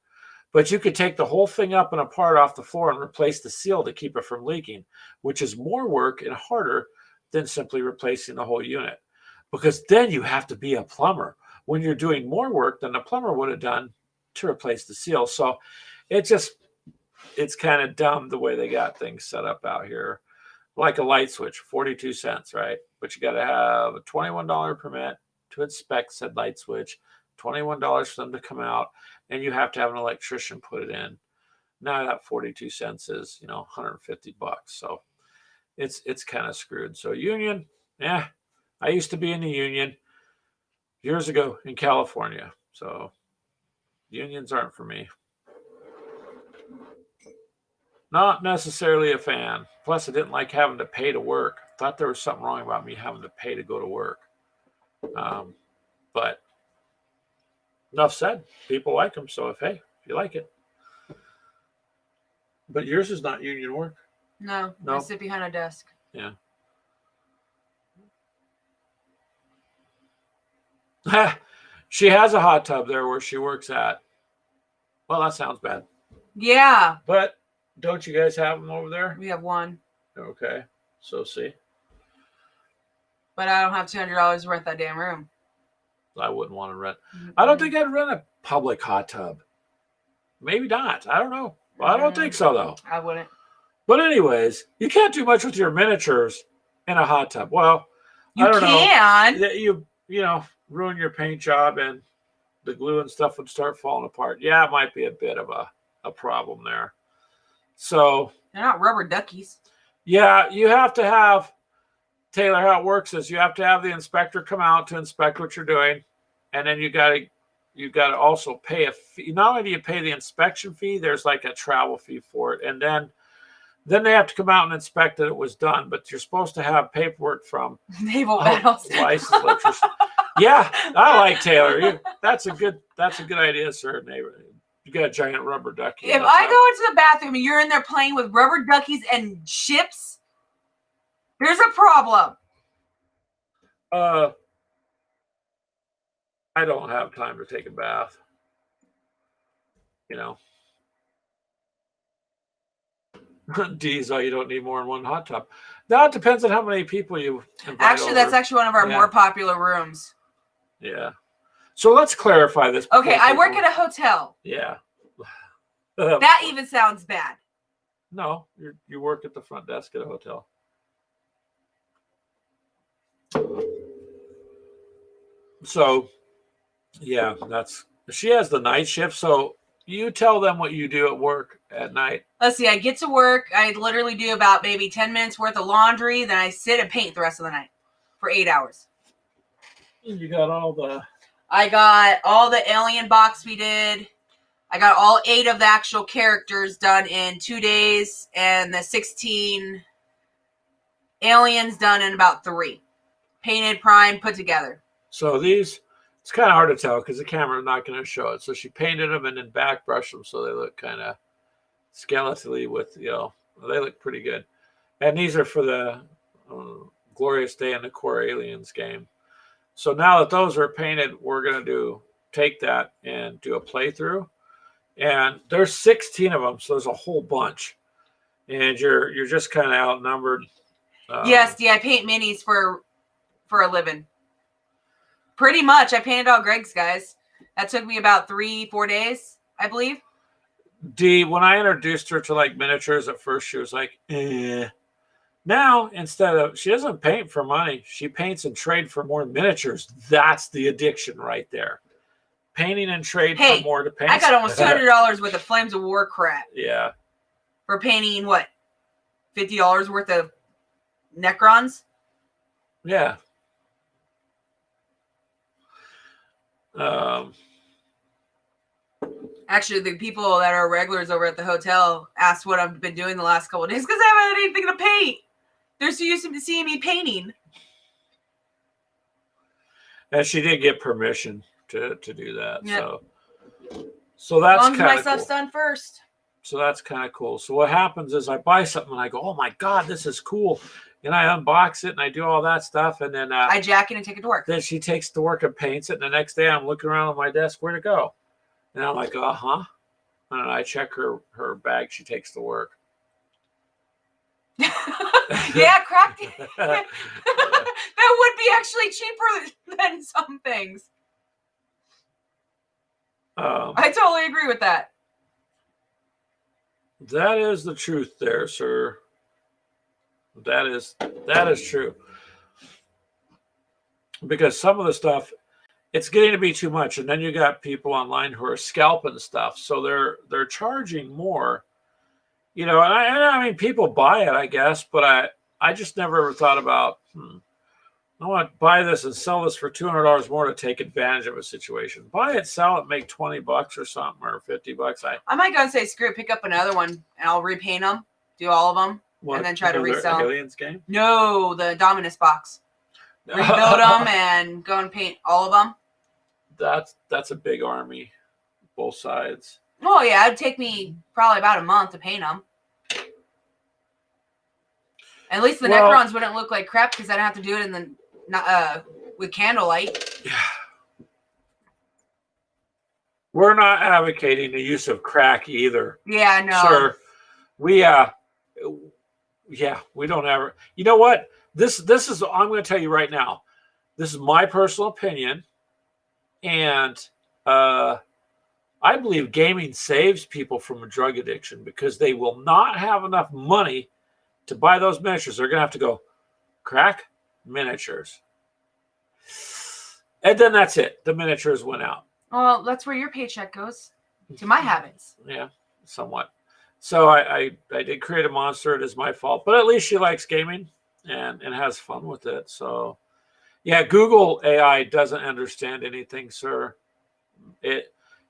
But you could take the whole thing up and apart off the floor and replace the seal to keep it from leaking, which is more work and harder than simply replacing the whole unit. Because then you have to be a plumber when you're doing more work than the plumber would have done to replace the seal. So it's kind of dumb the way they got things set up out here. Like a light switch, 42 cents, right? But you got to have a $21 permit to inspect said light switch, $21 for them to come out, and you have to have an electrician put it in. Now that 42 cents is, $150. So it's kind of screwed. So union, I used to be in the union years ago in California. So unions aren't for me. Not necessarily a fan. Plus, I didn't like having to pay to work. Thought there was something wrong about me having to pay to go to work. But enough said. People like them. So if you like it. But yours is not union work. No. I sit behind a desk. Yeah. She has a hot tub there where she works at. Well, that sounds bad. Yeah. But don't you guys have them over there? We have one. Okay. So see. But I don't have $200 to rent that damn room. I wouldn't want to rent. Mm-hmm. I don't think I'd rent a public hot tub. Maybe not. I don't know. Well, I don't think so, though. I wouldn't. But anyways, you can't do much with your miniatures in a hot tub. Well, I don't know. You ruin your paint job and the glue and stuff would start falling apart. Yeah, it might be a bit of a problem there. So they're not rubber duckies. Yeah, you have to have, Taylor, how it works is you have to have the inspector come out to inspect what you're doing, and then you got to also pay a fee. Not only do you pay the inspection fee, there's like a travel fee for it, and then they have to come out and inspect that it was done. But you're supposed to have paperwork from Naval Battles licensed electrician. Yeah, I like Taylor. That's a good idea, sir. Neighbor, you got a giant rubber ducky. If I go into the bathroom and you're in there playing with rubber duckies and ships, there's a problem. I don't have time to take a bath. Diesel, you don't need more than one hot tub. Now it depends on how many people you invite Actually, over. That's actually one of our more popular rooms. Yeah. So let's clarify this. Okay, I work at a hotel. Yeah. That even sounds bad. No, you work at the front desk at a hotel. So, yeah, she has the night shift. So you tell them what you do at work at night. Let's see. I get to work. I literally do about maybe 10 minutes worth of laundry. Then I sit and paint the rest of the night for 8 hours. You got all the... I got all the alien box we did. I got all 8 of the actual characters done in 2 days. And the 16 aliens done in about 3. Painted, primed, put together. So these, it's kind of hard to tell because the camera is not going to show it. So she painted them and then back brushed them so they look kind of skeletally with, they look pretty good. And these are for the Glorious Day in the Core Aliens game. So now that those are painted, we're going to take that and do a playthrough. And there's 16 of them, so there's a whole bunch. And you're just kind of outnumbered. Yes, I paint minis for a living. Pretty much. I painted all Greg's guys. That took me about 3-4 days, I believe. Dee, when I introduced her to like miniatures at first, she was like, eh. Now, she doesn't paint for money. She paints and trade for more miniatures. That's the addiction right there. Painting and trade for more to paint. I got almost $200 worth of Flames of War crap. Yeah. For painting, what? $50 worth of Necrons? Yeah. Actually, the people that are regulars over at the hotel asked what I've been doing the last couple of days because I haven't had anything to paint. They're so used to seeing me painting. And she did get permission to do that. Yep. So that's as long as my cool. stuff's done first. So that's kind of cool. So what happens is I buy something and I go, oh my God, this is cool. And I unbox it and I do all that stuff. And then I jack it and take it to work. Then she takes it to work and paints it. And the next day I'm looking around on my desk, where to go? And I'm like, uh-huh. And I check her bag she takes to work. Yeah, cracked it. That would be actually cheaper than some things. I totally agree with that. That is the truth there, sir. That is true. Because some of the stuff, it's getting to be too much. And then you got people online who are scalping stuff. So they're charging more. And I mean, people buy it, I guess, but I just never ever thought about, I want to buy this and sell this for $200 more to take advantage of a situation. Buy it, sell it, make $20 or something, or $50. I might go and say, screw it, pick up another one, and I'll repaint them, do all of them, and then try to resell them. Aliens game? No, the Dominus box. Rebuild them and go and paint all of them. That's a big army, both sides. Oh yeah, it'd take me probably about a month to paint them. At least the Necrons wouldn't look like crap because I don't have to do it in the with candlelight. Yeah. We're not advocating the use of crack either. Yeah, no. Sir, we don't ever. You know what? This is, I'm going to tell you right now. This is my personal opinion, and I believe gaming saves people from a drug addiction because they will not have enough money to buy those miniatures. They're going to have to go crack miniatures. And then that's it. The miniatures went out. Well, that's where your paycheck goes. To my habits. Yeah, somewhat. So I did create a monster. It is my fault. But at least she likes gaming and has fun with it. So, yeah, Google AI doesn't understand anything, sir.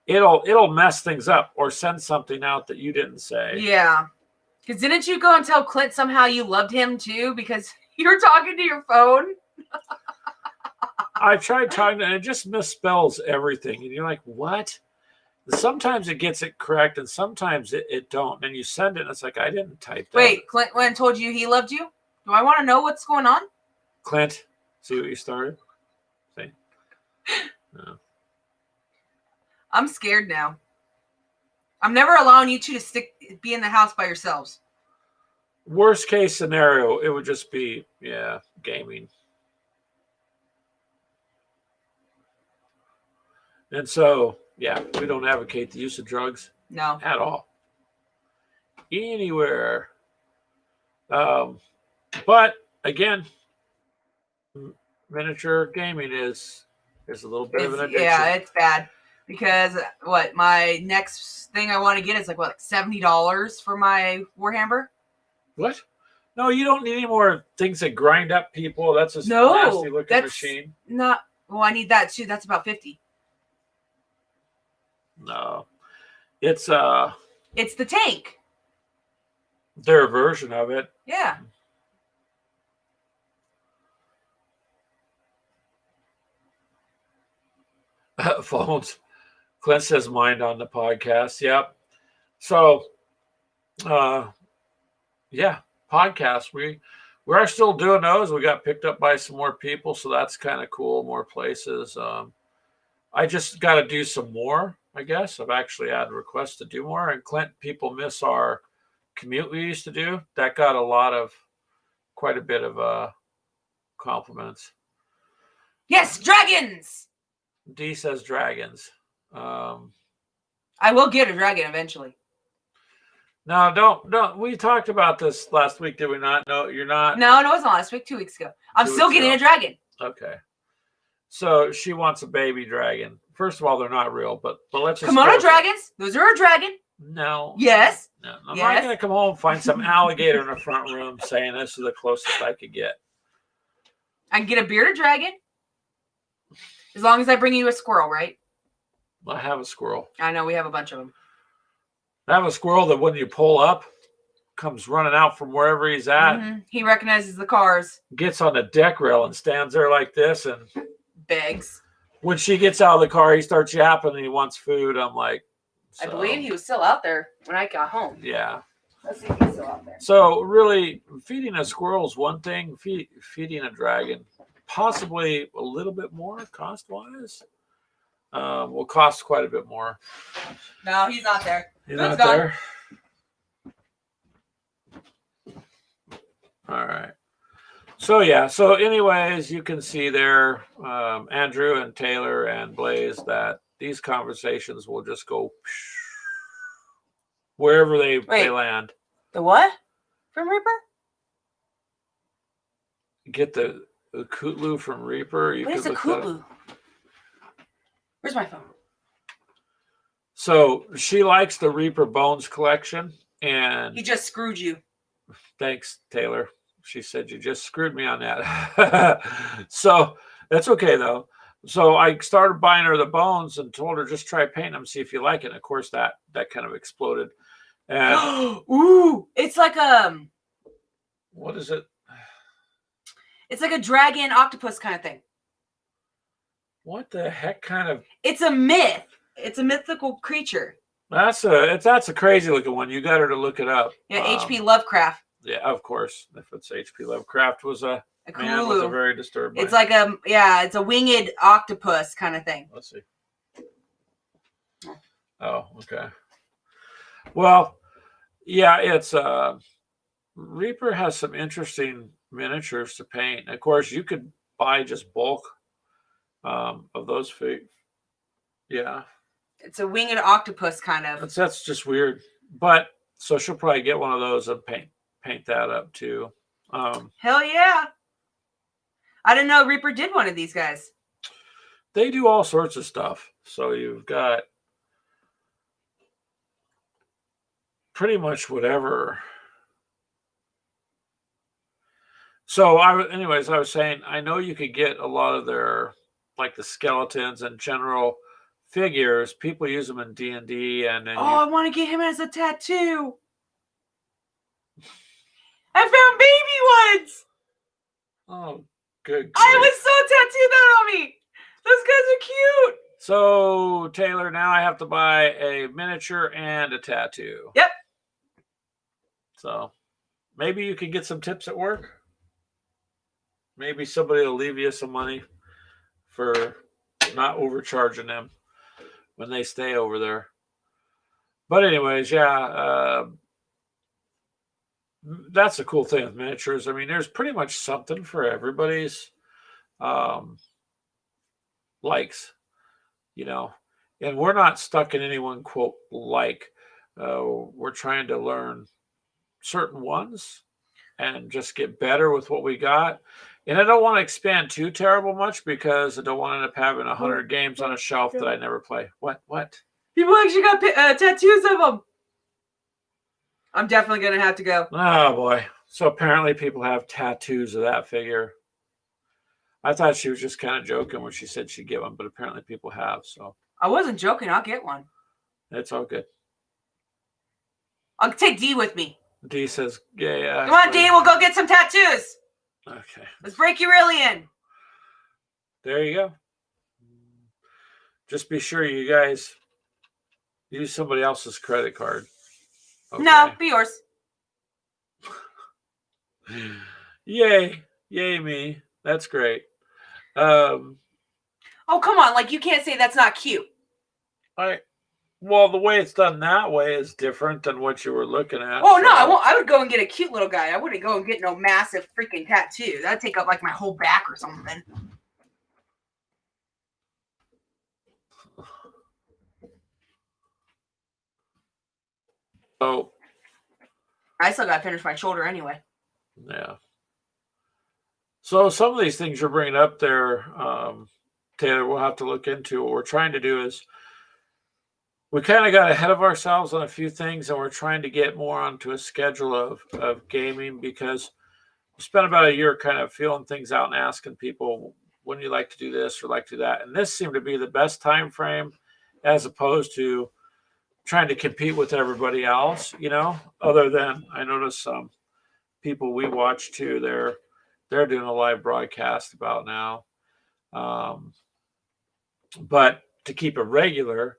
It'll mess things up or send something out that you didn't say. Yeah. Because didn't you go and tell Clint somehow you loved him too because you were talking to your phone? I tried talking and it just misspells everything. And you're like, what? Sometimes it gets it correct and sometimes it don't. And you send it and it's like, I didn't type that. Wait, Clint went and told you he loved you? Do I want to know what's going on? Clint, see what you started? See? No. I'm scared now. I'm never allowing you two to be in the house by yourselves. Worst case scenario, it would just be, gaming. And so, yeah, we don't advocate the use of drugs. No. At all. Anywhere. But again, miniature gaming is a little bit of an addiction. Yeah, it's bad. Because my next thing I want to get is like $70 for my Warhammer. What? No, you don't need any more things that grind up people. That's a nasty looking machine. Not. Well, I need that too. That's about $50. No, it's It's the tank. Their version of it. Yeah. Phones. Clint says mind on the podcast. Yep. So, yeah, podcasts. We are still doing those. We got picked up by some more people, so that's kind of cool. More places. I just got to do some more, I guess. I've actually had requests to do more. And Clint, people miss our commute we used to do. That got quite a bit of compliments. Yes, dragons. D says dragons. I will get a dragon eventually. No, don't. We talked about this last week, did we not? No, you're not. No, it wasn't last week. 2 weeks ago. I'm still getting a dragon. Okay. So she wants a baby dragon. First of all, they're not real, but let's just Kimono dragons. Those are a dragon. No. Yes. No. I'm not going to come home and find some alligator in the front room saying this is the closest I could get. I can get a bearded dragon. As long as I bring you a squirrel, right? I have a squirrel. I know, we have a bunch of them. I have a squirrel that when you pull up, comes running out from wherever he's at. Mm-hmm. He recognizes the cars. Gets on the deck rail and stands there like this and begs. When she gets out of the car, he starts yapping and he wants food. I'm like, I believe he was still out there when I got home. Yeah. Let's see if he's still out there. So really, feeding a squirrel is one thing. Feeding a dragon, possibly a little bit more cost-wise. Will cost quite a bit more. No, he's not there. He's not there. All right. So yeah. So anyways, you can see there, Andrew and Taylor and Blaze, that these conversations will just go wherever they land. The what? From Reaper? Get the Kutlu from Reaper. What is a Kutlu? Where's my phone? So she likes the Reaper Bones collection, and he just screwed you. Thanks, Taylor. She said you just screwed me on that. So that's okay though. So I started buying her the bones and told her just try painting them, see if you like it. And of course that kind of exploded. And ooh, it's like what is it? It's like a dragon octopus kind of thing. What the heck kind of? It's a myth. It's a mythical creature. That's a crazy looking one. You got her to look it up. Yeah, H.P. Lovecraft. Yeah, of course. If it's H.P. Lovecraft was a man was a very disturbed. It's like it's a winged octopus kind of thing. Let's see. Oh, okay. Well, yeah, it's Reaper has some interesting miniatures to paint. Of course, you could buy just bulk of those feet. Yeah. It's a winged octopus kind of. That's just weird. But so she'll probably get one of those and paint that up too. Hell yeah. I didn't know Reaper did one of these guys. They do all sorts of stuff. So you've got pretty much whatever. So I was saying, I know you could get a lot of their, like the skeletons and general figures. People use them in D&D, and then I want to get him as a tattoo. I found baby ones. Oh, good. I was so tattooed that on me. Those guys are cute. So Taylor, now I have to buy a miniature and a tattoo. Yep. So maybe you can get some tips at work. Maybe somebody will leave you some money for not overcharging them when they stay over there. But anyways, yeah, that's the cool thing with miniatures. I mean, there's pretty much something for everybody's likes. and we're not stuck in any one quote like. We're trying to learn certain ones and just get better with what we got. And I don't want to expand too terrible much because I don't want to end up having 100 games on a shelf that I never play. What? People actually got tattoos of them. I'm definitely going to have to go. Oh, boy. So apparently people have tattoos of that figure. I thought she was just kind of joking when she said she'd get one, but apparently people have. So I wasn't joking. I'll get one. It's all good. I'll take D with me. D says, yeah. Come on, D. We'll go get some tattoos. Okay. Let's break you really in. There you go. Just be sure you guys use somebody else's credit card. Okay. No, be yours. Yay. Yay me. That's great. Oh, come on. Like, you can't say that's not cute. Well, the way it's done that way is different than what you were looking at. Oh, so. No. I would go and get a cute little guy. I wouldn't go and get no massive freaking tattoo. That'd take up, like, my whole back or something. Oh. I still got to finish my shoulder anyway. Yeah. So some of these things you're bringing up there, Taylor, we'll have to look into. What we're trying to do is we kind of got ahead of ourselves on a few things, and we're trying to get more onto a schedule of gaming because we spent about a year kind of feeling things out and asking people, when do you like to do this or like to do that? And this seemed to be the best time frame as opposed to trying to compete with everybody else, other than I noticed some people we watch too, they're doing a live broadcast about now. But to keep it regular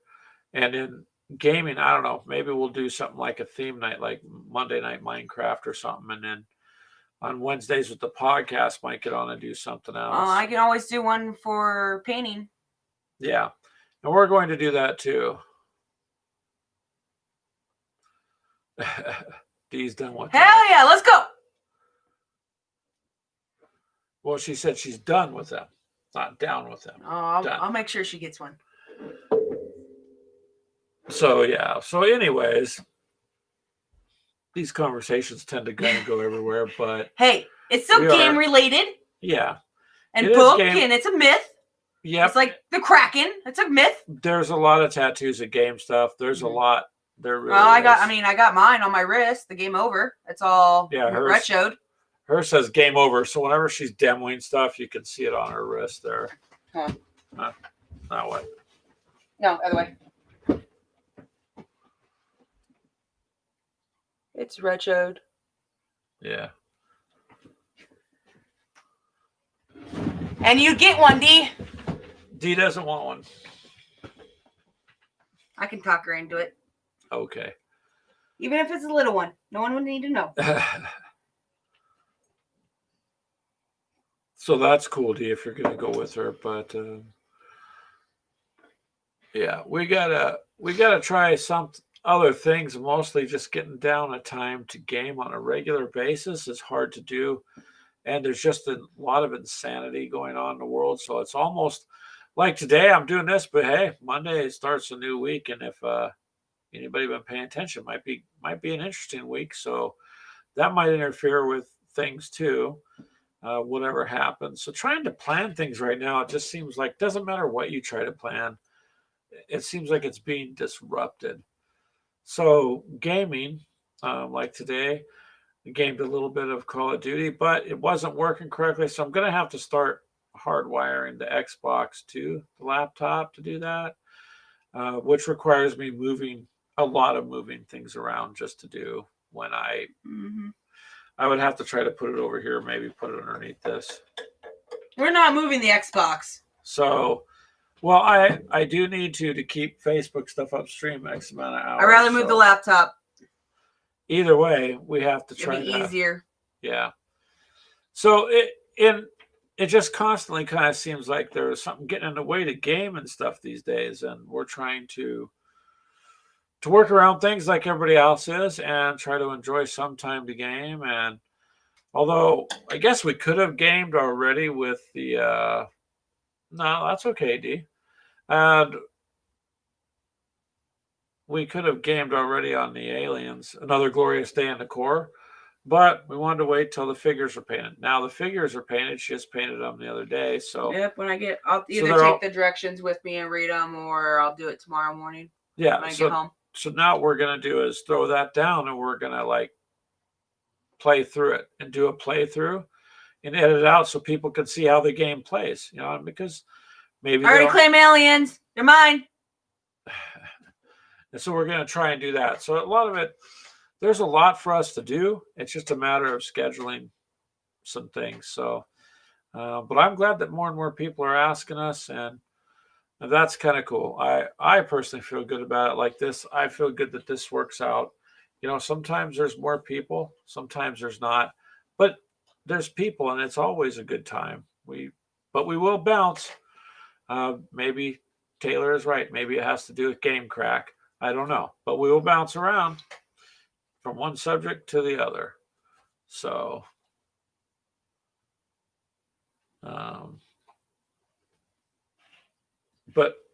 and in gaming, I don't know, maybe we'll do something like a theme night, like Monday Night Minecraft or something. And then on Wednesdays with the podcast, might get on and do something else. I can always do one for painting. Yeah. And we're going to do that too. Dee's done with Hell that. Yeah, let's go. Well, she said she's done with them, not down with them. Oh, I'll make sure she gets one. So, yeah. So, anyways, these conversations tend to kind of go everywhere, but... Hey, it's still game-related. Yeah. And book, and it's a myth. Yeah. It's like the Kraken. It's a myth. There's a lot of tattoos of game stuff. There's a lot... There really I got mine on my wrist, the Game Over. It's all retroed. Hers says Game Over, so whenever she's demoing stuff, you can see it on her wrist there. Huh. Not what? No, other way. It's retroed. Yeah. And you get one, D. D doesn't want one. I can talk her into it. Okay. Even if it's a little one. No one would need to know. So that's cool, D, if you're going to go with her. But, yeah, we gotta try some other things. Mostly just getting down a time to game on a regular basis is hard to do. And there's just a lot of insanity going on in the world. So it's almost like today I'm doing this, but hey, Monday starts a new week. And if anybody been paying attention, might be an interesting week. So that might interfere with things too, whatever happens. So trying to plan things right now, it just seems like doesn't matter what you try to plan. It seems like it's being disrupted. So gaming, like today, I gamed a little bit of Call of Duty, but it wasn't working correctly. So I'm going to have to start hardwiring the Xbox to the laptop to do that, which requires me moving things around just to do when I would have to try to put it over here, maybe put it underneath this. We're not moving the Xbox. So, well, I do need to keep Facebook stuff upstream X amount of hours. I'd rather move the laptop. Either way, we have to try. It'd be easier. Yeah. So it just constantly kind of seems like there's something getting in the way to game and stuff these days, and we're trying to work around things like everybody else is and try to enjoy some time to game. And although I guess we could have gamed already with the no, that's okay, D. And we could have gamed already on the aliens, Another Glorious Day in the Core, but we wanted to wait till the figures are painted. Now the figures are painted. She just painted them the other day. So yep, when I get, I'll either take the directions with me and read them, or I'll do it tomorrow morning. Yeah. When I get home. So now what we're gonna do is throw that down, and we're gonna like play through it and do a playthrough and edit it out so people can see how the game plays. You know, because maybe I already claim aliens. They're mine. And so we're going to try and do that. So a lot of it, there's a lot for us to do. It's just a matter of scheduling some things. So, but I'm glad that more and more people are asking us, and that's kind of cool. I personally feel good about it like this. I feel good that this works out. You know, sometimes there's more people, sometimes there's not, but there's people, and it's always a good time. But we will bounce. Maybe Taylor is right. Maybe it has to do with game crack. I don't know, but we will bounce around from one subject to the other. So, but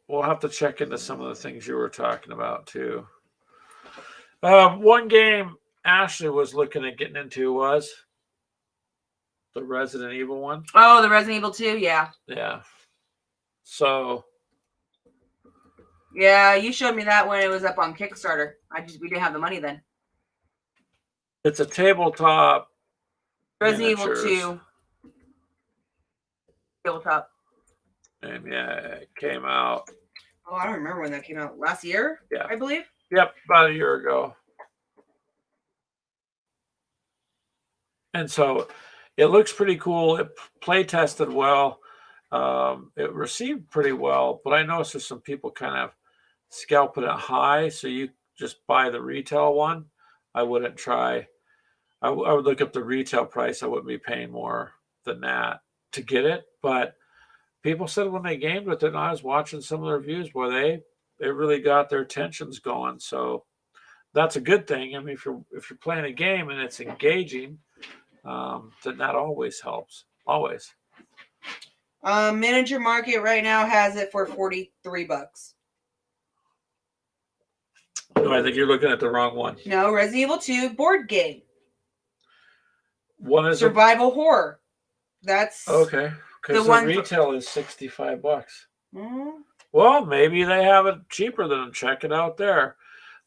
we'll have to check into some of the things you were talking about too. One game Ashley was looking at getting into was the Resident Evil one. Oh, the Resident Evil 2, yeah. Yeah. So. Yeah, you showed me that when it was up on Kickstarter. We didn't have the money then. It's a tabletop. Resident Evil 2. Tabletop. And yeah, it came out. Oh, I don't remember when that came out. Last year? Yeah. I believe. Yep, about a year ago. And so it looks pretty cool. It play tested well. It received pretty well, but I noticed there's some people kind of scalping it high, so you just buy the retail one. I wouldn't try. I would look up the retail price. I wouldn't be paying more than that to get it. But people said when they gamed with it, and I was watching some of the reviews, boy, they really got their tensions going. So that's a good thing. I mean, if you're playing a game and it's engaging, then that always helps. Always. Miniature Market right now has it for $43. No, I think you're looking at the wrong one. No, Resident Evil 2 board game. One is survival horror. That's okay. Because the retail is $65. Mm-hmm. Well, maybe they have it cheaper than them. Check it out there.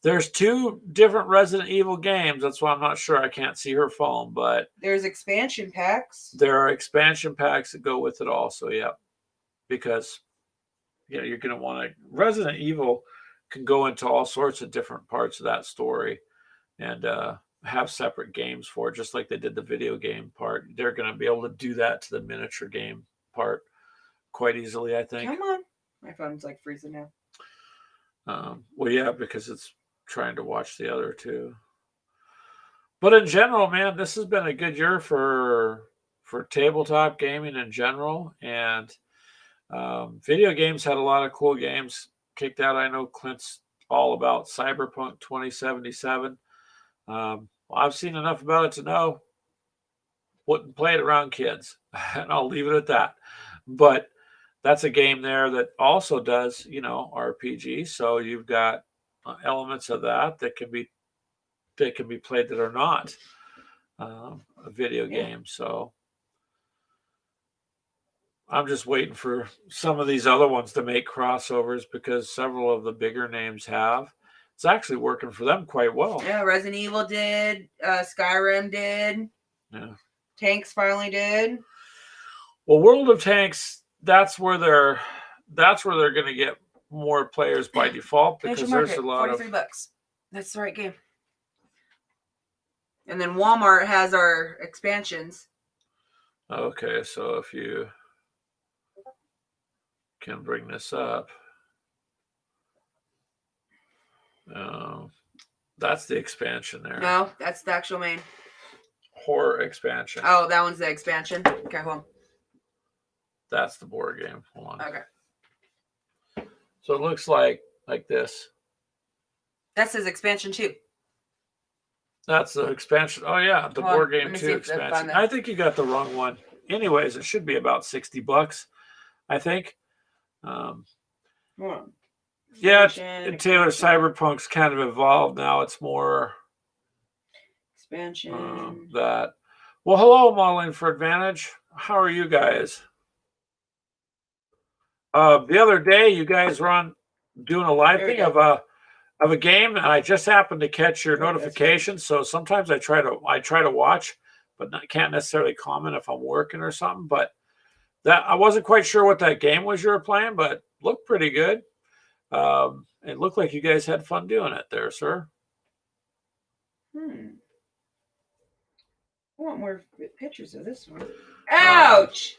There's 2 different Resident Evil games. That's why I'm not sure. I can't see her phone, but there's expansion packs. There are expansion packs that go with it also, yeah. Because you know, you're going to want to Resident Evil can go into all sorts of different parts of that story and have separate games for it, just like they did the video game part. They're going to be able to do that to the miniature game part quite easily, I think. Come on. My phone's like freezing now. Well, yeah, because it's trying to watch the other 2. But in general, man, this has been a good year for tabletop gaming in general. And video games had a lot of cool games kicked out. I know Clint's all about Cyberpunk 2077. I've seen enough about it to know wouldn't play it around kids, and I'll leave it at that. But that's a game there that also does, you know, RPG. So you've got elements of that can be played that are not a video game. So I'm just waiting for some of these other ones to make crossovers because several of the bigger names have. It's actually working for them quite well. Yeah, Resident Evil did. Skyrim did. Yeah. Tanks finally did. Well, World of Tanks, that's where they're going to get more players by default because there's a lot of $43. That's the right game. And then Walmart has our expansions. Okay, so if you can bring this up. That's the expansion there. No, that's the actual main. Horror expansion. Oh, that one's the expansion. Okay, hold on. That's the board game. Hold on. Okay. So it looks like this. That says expansion 2. That's the expansion. Oh yeah, the board game 2 expansion. I think you got the wrong one. Anyways, it should be about $60, I think. Yeah, Taylor, Cyberpunk's kind of evolved now. It's more expansion. That. Well, hello, Modeling for Advantage. How are you guys? The other day, you guys were on doing a live thing of a game, and I just happened to catch your notification. So sometimes I try to watch, but can't necessarily comment if I'm working or something. But that I wasn't quite sure what that game was you were playing, but looked pretty good. It looked like you guys had fun doing it there, sir. I want more pictures of this one. Ouch!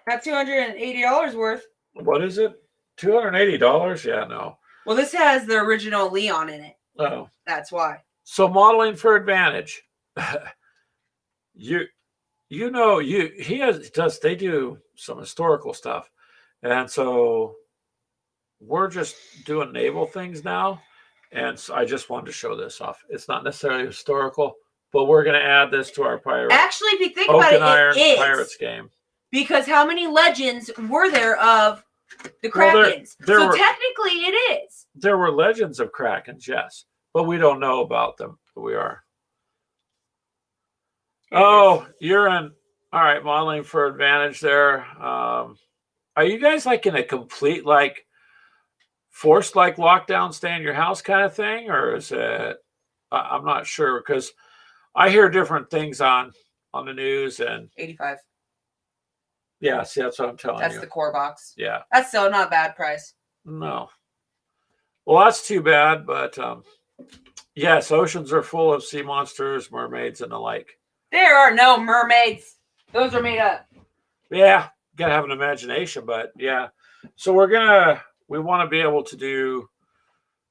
Got $280 worth. What is it? $280? Yeah, no. Well, this has the original Leon in it. Oh. That's why. So Modeling for Advantage. They do some historical stuff. And so we're just doing naval things now. And so I just wanted to show this off. It's not necessarily historical, but we're going to add this to our pirate. Actually, if you think about it, it is. Pirates game. Because how many legends were there of the Krakens? Well, technically it is. There were legends of Krakens, yes. But we don't know about them. We are. You're in. All right, Modeling for Advantage there. Are you guys like in a complete forced lockdown, stay in your house kind of thing? Or is it, I'm not sure because I hear different things on the news and 85. Yeah, see, that's what I'm telling you. That's the core box. Yeah. That's still not a bad price. No. Well, that's too bad, but yes, oceans are full of sea monsters, mermaids, and the like. There are no mermaids. Those are made up. Yeah, gotta have an imagination, but yeah. So we want to be able to do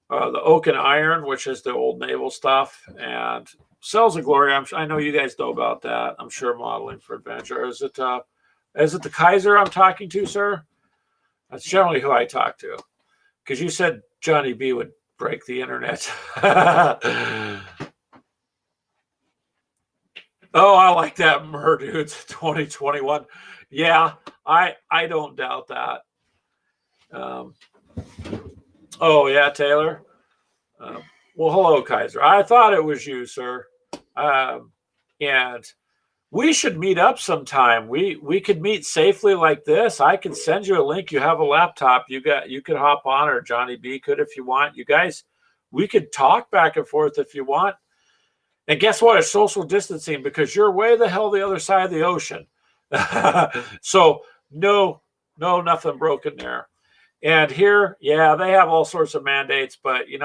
the oak and iron, which is the old naval stuff, and Cells of Glory. I know you guys know about that. I'm sure Modeling for Adventure. Is it the Kaiser I'm talking to, sir? That's generally who I talk to. Because you said Johnny B would break the internet. Oh, I like that dudes 2021. Yeah, I don't doubt that. Oh, yeah, Taylor. Well, hello, Kaiser. I thought it was you, sir. And we should meet up sometime. We could meet safely like this. I can send you a link. You have a laptop. You could hop on, or Johnny B could if you want. You guys, we could talk back and forth if you want. And guess what? It's social distancing because you're way the hell the other side of the ocean. So no, nothing broken there. And here, yeah, they have all sorts of mandates, but in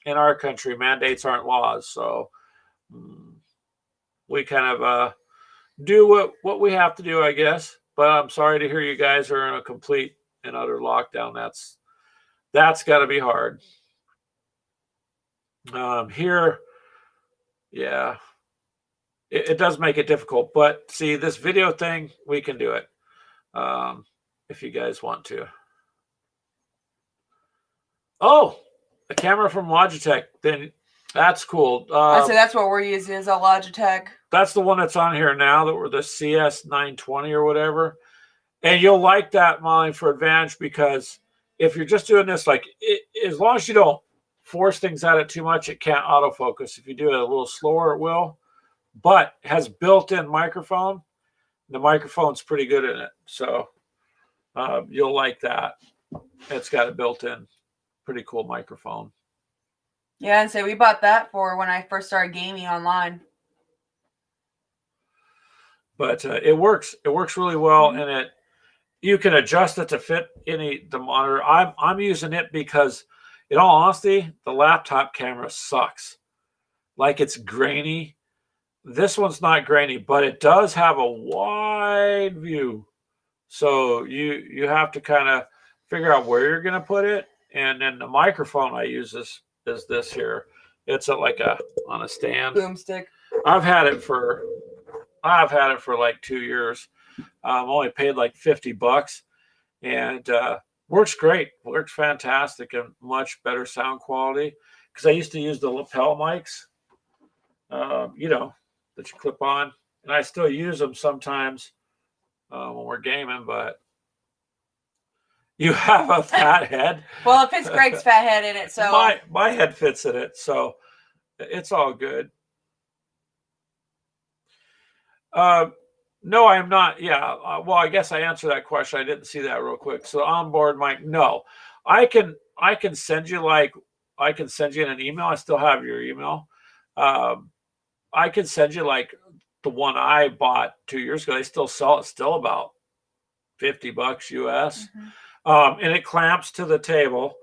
our country, mandates aren't laws. So we kind of do what we have to do, I guess. But I'm sorry to hear you guys are in a complete and utter lockdown. That's got to be hard. Here, yeah, it does make it difficult. But see, this video thing, we can do it if you guys want to. Oh, a camera from Logitech. Then that's cool. So that's what we're using is a Logitech. That's the one that's on here now, that were the CS920 or whatever. And you'll like that Modeling for Advantage because if you're just doing this, as long as you don't force things at it too much, it can't autofocus. If you do it a little slower, it will. But it has built-in microphone. The microphone's pretty good in it. So you'll like that. It's got a built-in pretty cool microphone. Yeah, and so we bought that for when I first started gaming online. But it works. It works really well, and you can adjust it to fit the monitor. I'm using it because, in all honesty, the laptop camera sucks. It's grainy. This one's not grainy, but it does have a wide view. So you have to kind of figure out where you're going to put it. And then the microphone I use is this here. It's on a stand. Boomstick. I've had it for 2 years. Only paid $50, and works great. Works fantastic and much better sound quality. Because I used to use the lapel mics, that you clip on, and I still use them sometimes when we're gaming. But You have a fat head. Well, it fits Greg's fat head in it, so my head fits in it, so it's all good. No, I am not. Yeah. Well, I guess I answered that question. I didn't see that real quick. So onboard mic, no. I can send you I can send you in an email. I still have your email. I can send you like the one I bought 2 years ago. They still sell it, still about $50 US. And it clamps to the table.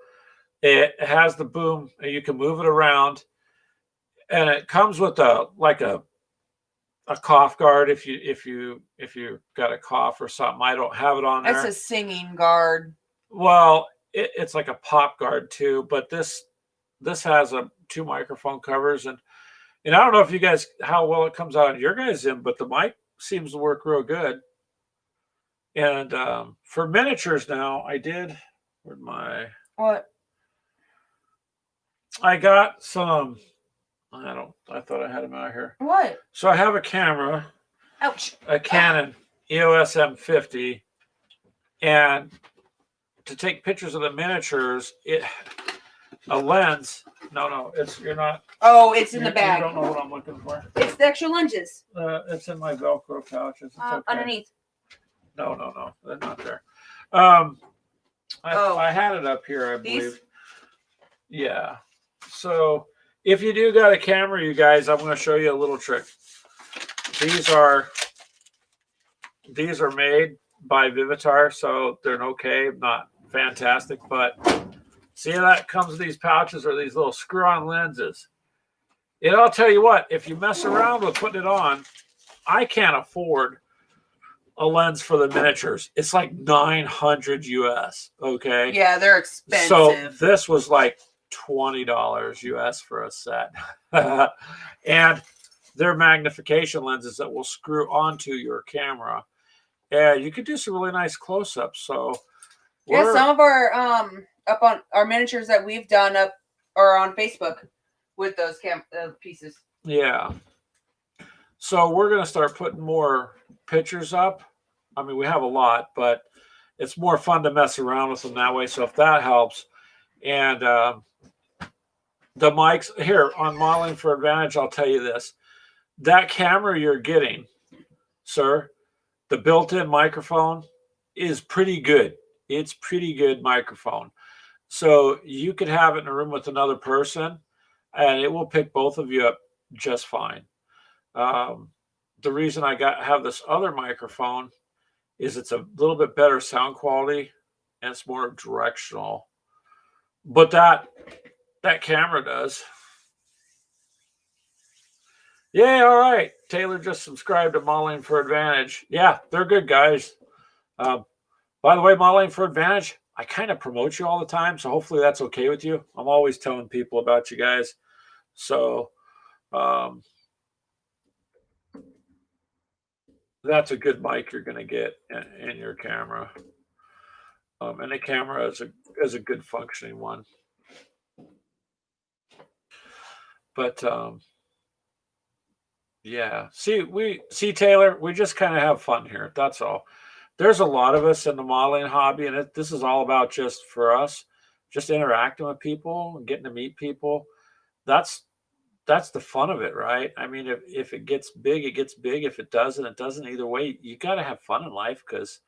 It has the boom, and you can move it around. And it comes with a cough guard if you got a cough or something. I don't have it on there. It's a singing guard. Well, it's like a pop guard too, but this has 2 microphone covers, and I don't know if you guys how well it comes out on your guys' end, but the mic seems to work real good. And for miniatures now, I did. Where'd my what? I got some. I thought I had them out here. What? So I have a camera. Ouch. A Canon EOS M50, and to take pictures of the miniatures, a lens. No, you're not. Oh, it's in the bag. You don't know what I'm looking for. It's the extra lenses. It's in my Velcro pouches. It's okay. Underneath. No, they're not there. I had it up here, I believe. These? Yeah. So if you do got a camera, you guys, I'm going to show you a little trick. These are made by Vivitar, so they're okay, not fantastic, but see how that comes with these pouches or these little screw-on lenses. And I'll tell you what, if you mess around with putting it on, I can't afford a lens for the miniatures. It's like $900 US, okay? Yeah, they're expensive. So this was like $20 US for a set. And they're magnification lenses that will screw onto your camera. And you could do some really nice close-ups. So yeah, some of our up on our miniatures that we've done up are on Facebook with those pieces. Yeah. So we're going to start putting more pictures up. I mean, we have a lot, but it's more fun to mess around with them that way. So if that helps. And the mics here on Modeling for Advantage, I'll tell you this. That camera you're getting, sir, the built-in microphone is pretty good. It's pretty good microphone. So you could have it in a room with another person, and it will pick both of you up just fine. The reason I have this other microphone is it's a little bit better sound quality, and it's more directional. But that camera does. Yeah, all right. Taylor just subscribed to Modeling for Advantage. Yeah, they're good guys. By the way, Modeling for Advantage, I kind of promote you all the time, so hopefully that's okay with you. I'm always telling people about you guys. So that's a good mic you're going to get in your camera. And the camera is a good functioning one. But yeah, see Taylor, we just kind of have fun here. That's all. There's a lot of us in the modeling hobby, and this is all about just for us, just interacting with people and getting to meet people. That's the fun of it, right? I mean, if it gets big, it gets big. If it doesn't, it doesn't. Either way, you got to have fun in life, because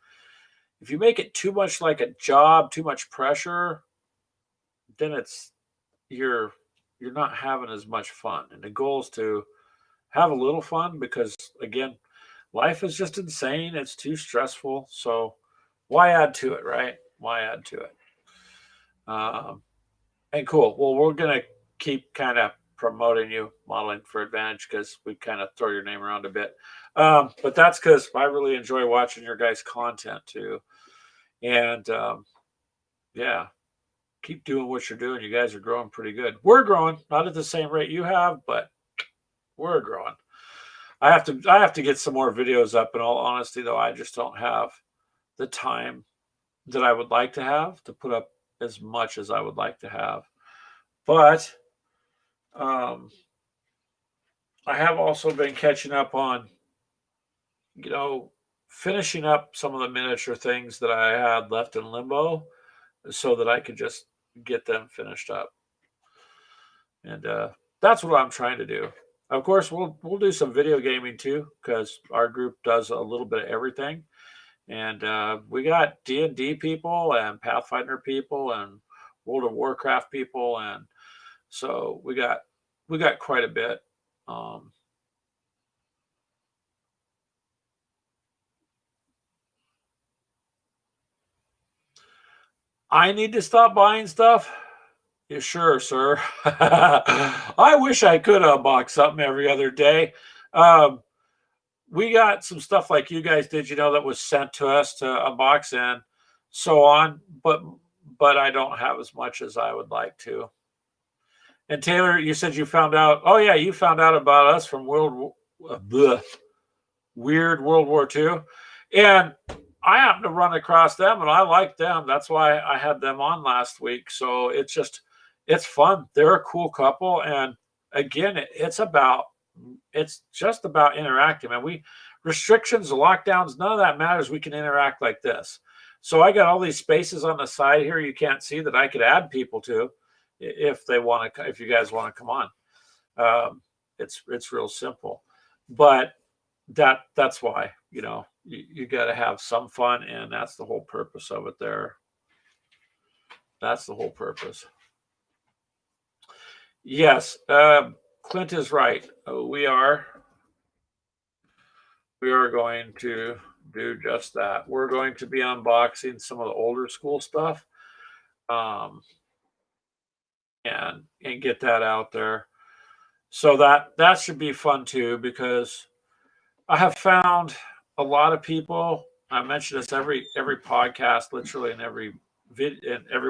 if you make it too much like a job, too much pressure, then you're not having as much fun. And the goal is to have a little fun, because again, life is just insane. It's too stressful. So why add to it, right? Why add to it? And cool. Well, we're going to keep kind of promoting you, Modeling for Advantage, because we kind of throw your name around a bit. But that's because I really enjoy watching your guys' content too. And yeah, keep doing what you're doing. You guys are growing pretty good. We're growing, not at the same rate you have, but we're growing. I have to get some more videos up. In all honesty, though, I just don't have the time that I would like to have to put up as much as I would like to have. But I have also been catching up on, finishing up some of the miniature things that I had left in limbo. so that I could just get them finished up. And that's what I'm trying to do. Of course, we'll do some video gaming too, because our group does a little bit of everything. And we got D&D people and Pathfinder people and World of Warcraft people, and so we got quite a bit. I need to stop buying stuff. Yeah, sure, sir. I wish I could unbox something every other day. We got some stuff like you guys did, that was sent to us to unbox and so on, but I don't have as much as I would like to. And Taylor, you said you found out. Oh yeah, you found out about us from Weird World War II, and I happened to run across them, and I like them. That's why I had them on last week. So it's fun. They're a cool couple, and again, it's just about interacting. And restrictions, lockdowns, none of that matters. We can interact like this. So I got all these spaces on the side here you can't see that I could add people to if they want to. If you guys want to come on, it's real simple. But that's why you got to have some fun, and that's the whole purpose of it. That's the whole purpose. Yes, Clint is right. We are going to do just that. We're going to be unboxing some of the older school stuff, and get that out there. So that should be fun too, because I have found a lot of people. I mention this every podcast, literally, in every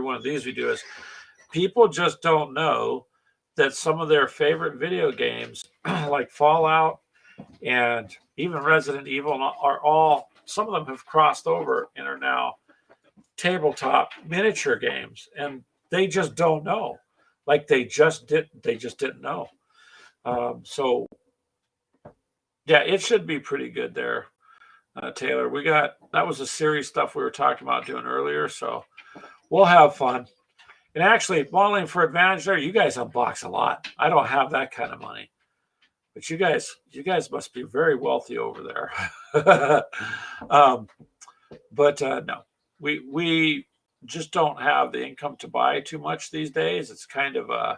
one of these we do, is people just don't know that some of their favorite video games, like Fallout and even Resident Evil, are some of them have crossed over and are now tabletop miniature games, and they just don't know. Like they just didn't know. So yeah, it should be pretty good there, Taylor. That was the serious stuff we were talking about doing earlier, so we'll have fun. And actually, modeling for Advantage there, you guys unbox a lot. I don't have that kind of money, but you guys must be very wealthy over there. But no, we just don't have the income to buy too much these days. It's kind of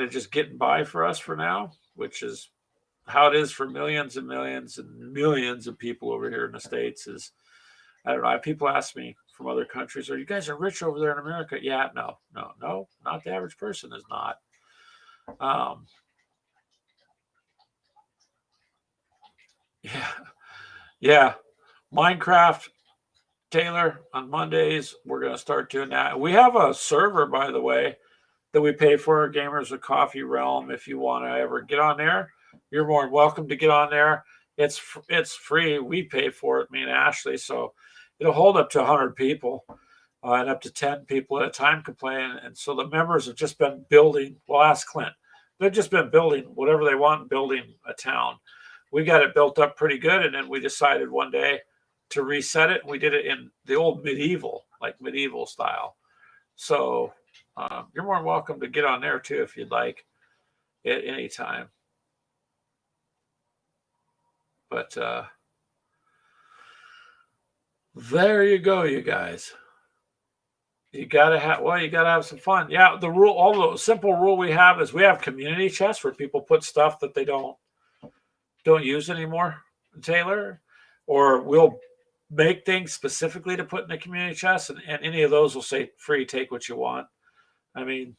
just getting by for us for now, which is how it is for millions and millions and millions of people over here in the States. Is, I don't know. People ask me from other countries, "Are you guys are rich over there in America?" Yeah, no, not the average person is not. Yeah. Minecraft, Taylor, on Mondays we're going to start doing that. We have a server, by the way, that we pay for, our Gamers of Coffee Realm. If you want to ever get on there, you're more than welcome to get on there. It's free. We pay for it, me and Ashley, so it'll hold up to 100 people, and up to 10 people at a time can play. And so the members have just been building. Well, ask Clint. They've just been building whatever they want, building a town. We got it built up pretty good, and then we decided one day to reset it. We did it in the old medieval style. So you're more than welcome to get on there too if you'd like, at any time. But there you go, you guys. You gotta have some fun. Yeah, the simple rule we have is we have community chests where people put stuff that they don't use anymore, Taylor, or we'll make things specifically to put in the community chest, and any of those will say free, take what you want. I mean,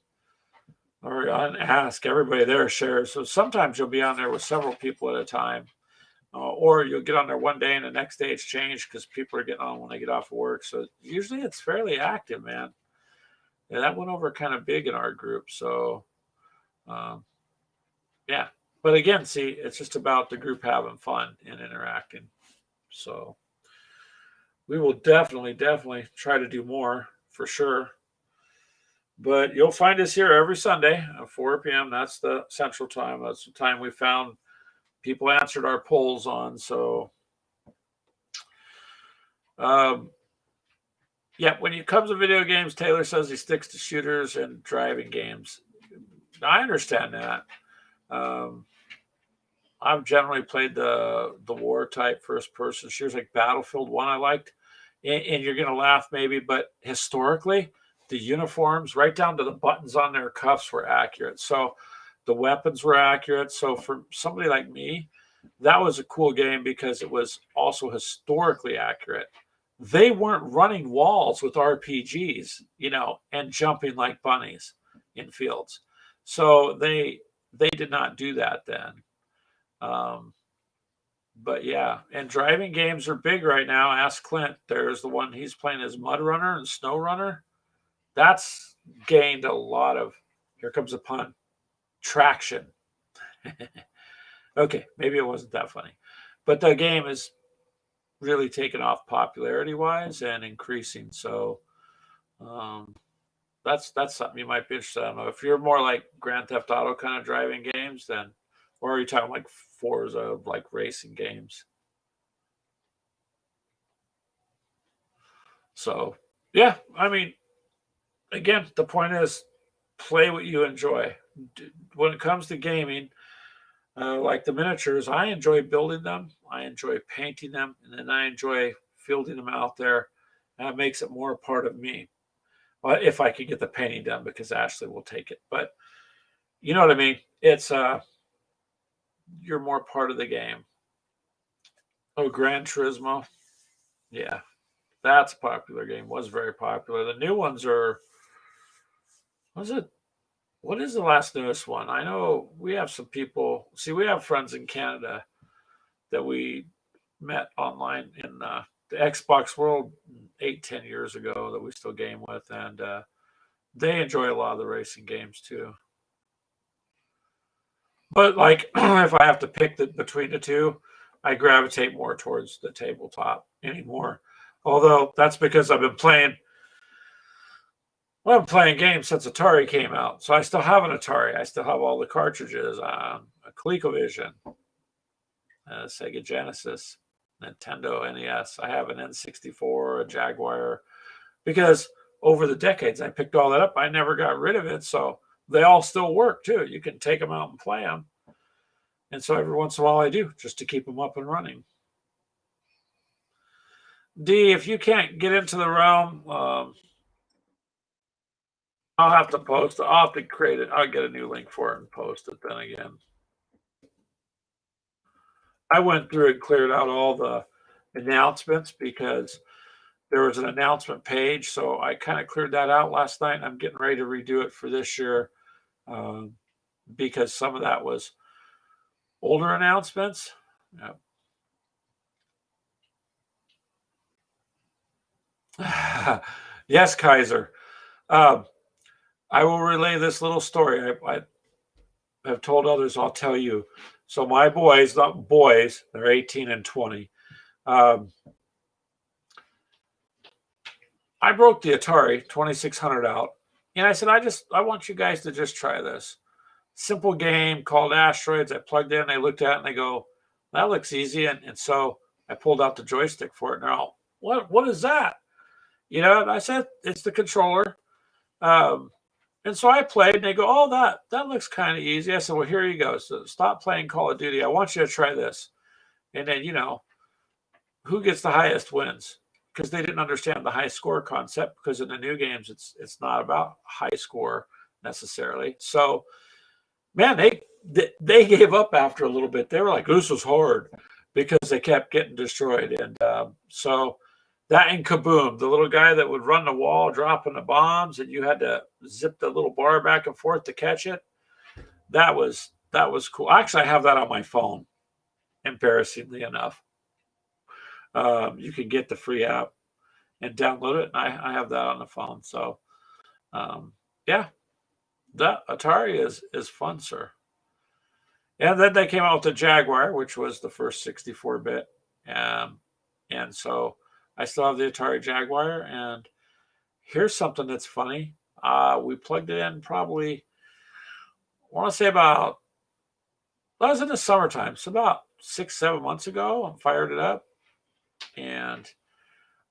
or ask everybody there shares. So sometimes you'll be on there with several people at a time, or you'll get on there one day and the next day it's changed because people are getting on when they get off of work. So usually it's fairly active, man. Yeah, that went over kind of big in our group. So yeah. But again, see, it's just about the group having fun and interacting. So we will definitely try to do more for sure. But you'll find us here every Sunday at 4 p.m. That's the Central Time. That's the time we found people answered our polls on. So Yeah, when it comes to video games, Taylor says he sticks to shooters and driving games. I understand that. I've generally played the war type first person shooters like Battlefield 1 I liked. And you're going to laugh maybe, but historically, the uniforms, right down to the buttons on their cuffs, were accurate. So the weapons were accurate. So for somebody like me, that was a cool game because it was also historically accurate. They weren't running walls with RPGs, and jumping like bunnies in fields. So they did not do that then. But yeah, and driving games are big right now. Ask Clint. There's the one he's playing as Mud Runner and Snow Runner. That's gained a lot of, here comes a pun, traction. Okay, maybe it wasn't that funny. But the game is really taken off popularity-wise and increasing. So that's something you might be interested in. I don't know. If you're more like Grand Theft Auto kind of driving games, then, or are you talking like Forza, like racing games? So, yeah, I mean, again, the point is play what you enjoy. When it comes to gaming, like the miniatures, I enjoy building them, I enjoy painting them, and then I enjoy fielding them out there. That makes it more a part of me. Well, if I could get the painting done, because Ashley will take it. But you know what I mean? It's you're more part of the game. Oh, Gran Turismo. Yeah, that's a popular game. Was very popular. The new ones are. Was it? What is the last newest one? I know we have some people. See, we have friends in Canada that we met online in the Xbox world 8-10 years ago that we still game with, and they enjoy a lot of the racing games too. But like, if I have to pick between the two, I gravitate more towards the tabletop anymore. Although that's because I've been playing. Well, I've been playing games since Atari came out, so I still have an Atari. I still have all the cartridges, a ColecoVision, a Sega Genesis, Nintendo NES. I have an N64, a Jaguar, because over the decades I picked all that up. I never got rid of it, so they all still work too. You can take them out and play them. And so every once in a while I do, just to keep them up and running. D, if you can't get into the realm, I'll have to post it. I'll have to create it. I'll get a new link for it and post it then again. I went through and cleared out all the announcements because there was an announcement page. So I kind of cleared that out last night. I'm getting ready to redo it for this year because some of that was older announcements. Yep. Yes, Kaiser. I will relay this little story. I have told others, I'll tell you. So my boys, not boys, they're 18 and 20. I broke the Atari 2600 out. And I said, I want you guys to just try this. Simple game called Asteroids. I plugged in, they looked at it and they go, that looks easy. And so I pulled out the joystick for it. And they're all, what is that? And I said, it's the controller. And so I played, and they go, oh, that looks kind of easy. I said, well, here you go. So stop playing Call of Duty. I want you to try this. And then, who gets the highest wins? Because they didn't understand the high score concept, because in the new games, it's not about high score necessarily. So, man, they gave up after a little bit. They were like, this was hard, because they kept getting destroyed. And so that and Kaboom, the little guy that would run the wall, dropping the bombs, and you had to zip the little bar back and forth to catch it. That was cool. Actually, I have that on my phone, embarrassingly enough. You can get the free app and download it, and I have that on the phone. So, yeah, that Atari is fun, sir. And then they came out with the Jaguar, which was the first 64-bit. And so I still have the Atari Jaguar. And here's something that's funny. We plugged it in probably, I want to say that was in the summertime. So about 6-7 months ago, I fired it up. And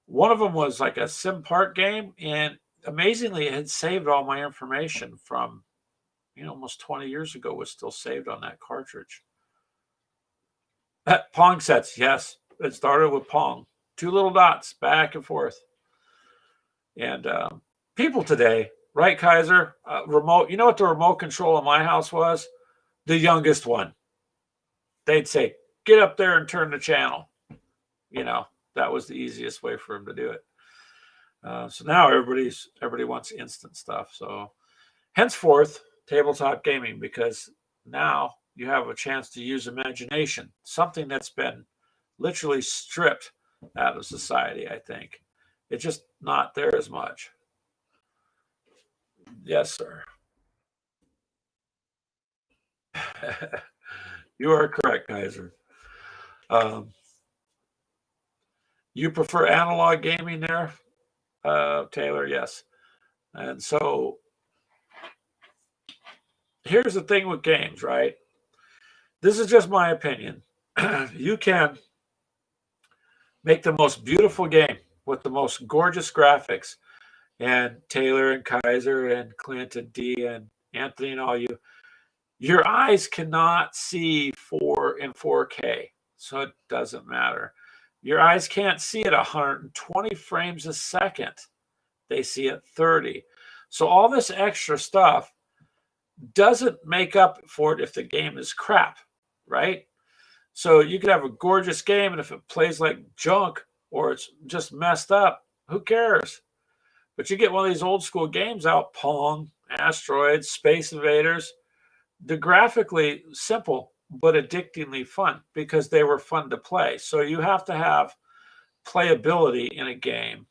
One of them was like a sim park game, and amazingly, it had saved all my information from, almost 20 years ago was still saved on that cartridge. Pong sets, yes. It started with Pong. 2 little dots, back and forth. And people today, right, Kaiser? Remote. You know what the remote control in my house was? The youngest one. They'd say, get up there and turn the channel. That was the easiest way for them to do it. So now everybody wants instant stuff. So henceforth, tabletop gaming, because now you have a chance to use imagination, something that's been literally stripped out of society, I think. It's just not there as much. Yes, sir. You are correct, Kaiser. You prefer analog gaming there, Taylor? Yes. And so here's the thing with games, right? This is just my opinion. You can make the most beautiful game with the most gorgeous graphics. And Taylor and Kaiser and Clint and Dee and Anthony and all you, your eyes cannot see 4K. So it doesn't matter. Your eyes can't see at 120 frames a second. They see at 30. So all this extra stuff doesn't make up for it if the game is crap, right? So you could have a gorgeous game, and if it plays like junk or it's just messed up, who cares? But you get one of these old school games out, Pong, Asteroids, Space Invaders. They're graphically simple, but addictingly fun because they were fun to play. So you have to have playability in a game.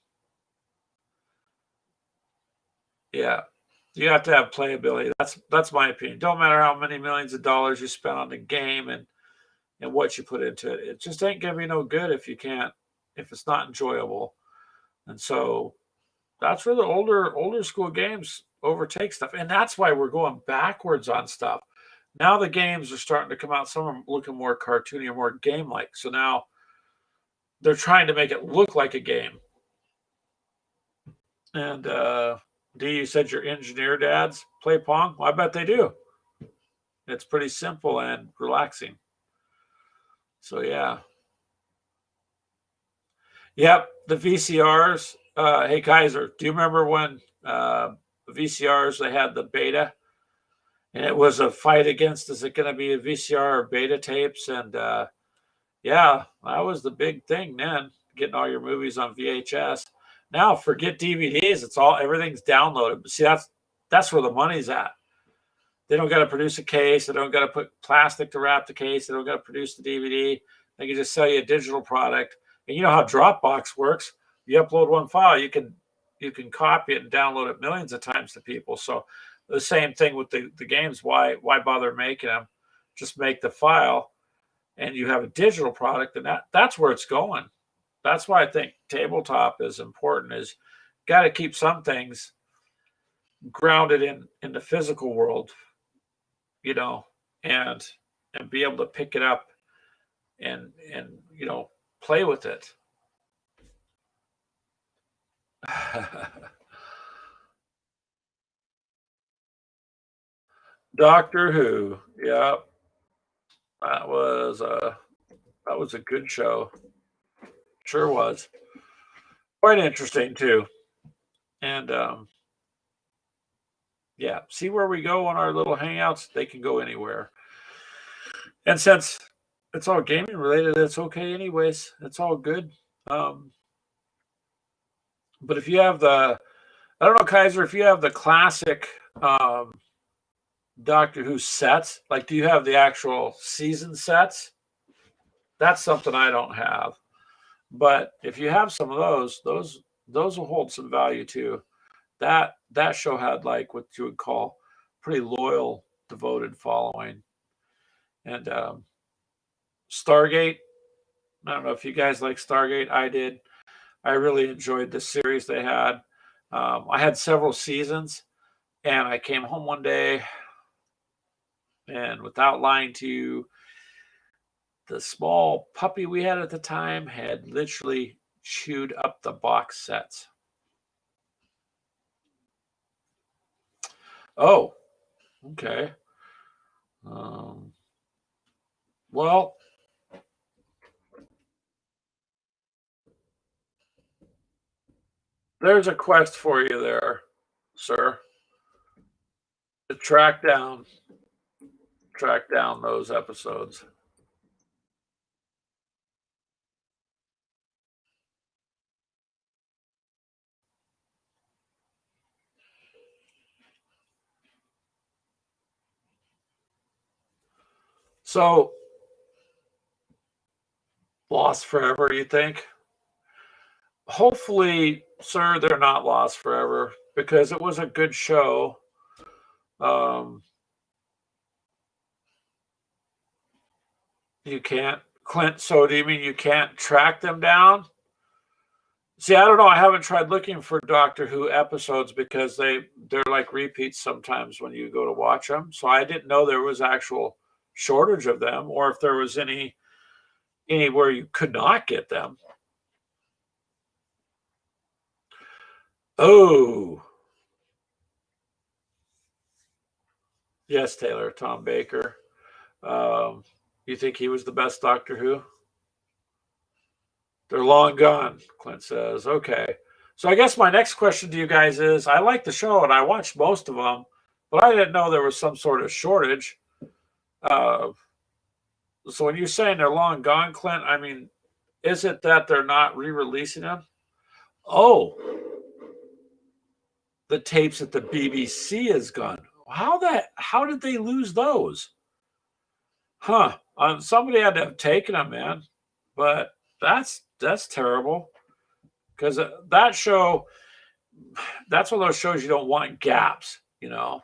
Yeah, you have to have playability. That's my opinion. Don't matter how many millions of dollars you spend on the game and what you put into it. It just ain't gonna be no good if it's not enjoyable. And so that's where the older school games overtake stuff. And that's why we're going backwards on stuff. Now the games are starting to come out. Some of them looking more cartoony or more game-like. So now they're trying to make it look like a game. And Dee, you said your engineer dads play Pong? Well, I bet they do. It's pretty simple and relaxing. So yeah. Yep, the VCRs. Hey Kaiser, do you remember when the VCRs, they had the beta? And it was a fight against, is it going to be a VCR or beta tapes? And yeah, that was the big thing then, getting all your movies on VHS. Now forget DVDs. Everything's downloaded. But see, that's where the money's at. They don't got to produce a case. They don't got to put plastic to wrap the case. They don't got to produce the DVD. They can just sell you a digital product. And you know how Dropbox works. You upload one file, you can copy it and download it millions of times to people. So the same thing with the games. Why bother making them? Just make the file, and you have a digital product, and that's where it's going. That's why I think tabletop is important. Is got to keep some things grounded in the physical world, and be able to pick it up and play with it. Doctor Who, yeah, that was a good show. Sure was. Quite interesting too. And yeah, see where we go on our little hangouts? They can go anywhere. And since it's all gaming related, it's okay anyways. It's all good. But if you have I don't know, Kaiser, if you have the classic Doctor Who sets, like do you have the actual season sets? That's something I don't have. But if you have some of those will hold some value too. That show had like what you would call pretty loyal, devoted following. And Stargate, I don't know if you guys like Stargate. I did. I really enjoyed the series they had. I had several seasons, and I came home one day, and without lying to you, the small puppy we had at the time had literally chewed up the box sets. Oh, okay. Well, there's a quest for you there, sir. To track down those episodes. So, lost forever, you think? Hopefully, sir, they're not lost forever because it was a good show. You can't, Clint. So, do you mean you can't track them down? See, I don't know. I haven't tried looking for Doctor Who episodes because they're like repeats sometimes when you go to watch them. So I didn't know there was actual shortage of them, or if there was anywhere you could not get them. Oh, yes, Taylor, Tom Baker. You think he was the best Doctor Who? They're long gone, Clint says. Okay. So I guess my next question to you guys is, I like the show and I watched most of them, but I didn't know there was some sort of shortage. So when you're saying they're long gone, Clint, I mean, is it that they're not re-releasing them? Oh, the tapes at the BBC is gone. How did they lose those? Huh. Somebody had to have taken them, man. But that's terrible. Because that show, that's one of those shows you don't want gaps, you know.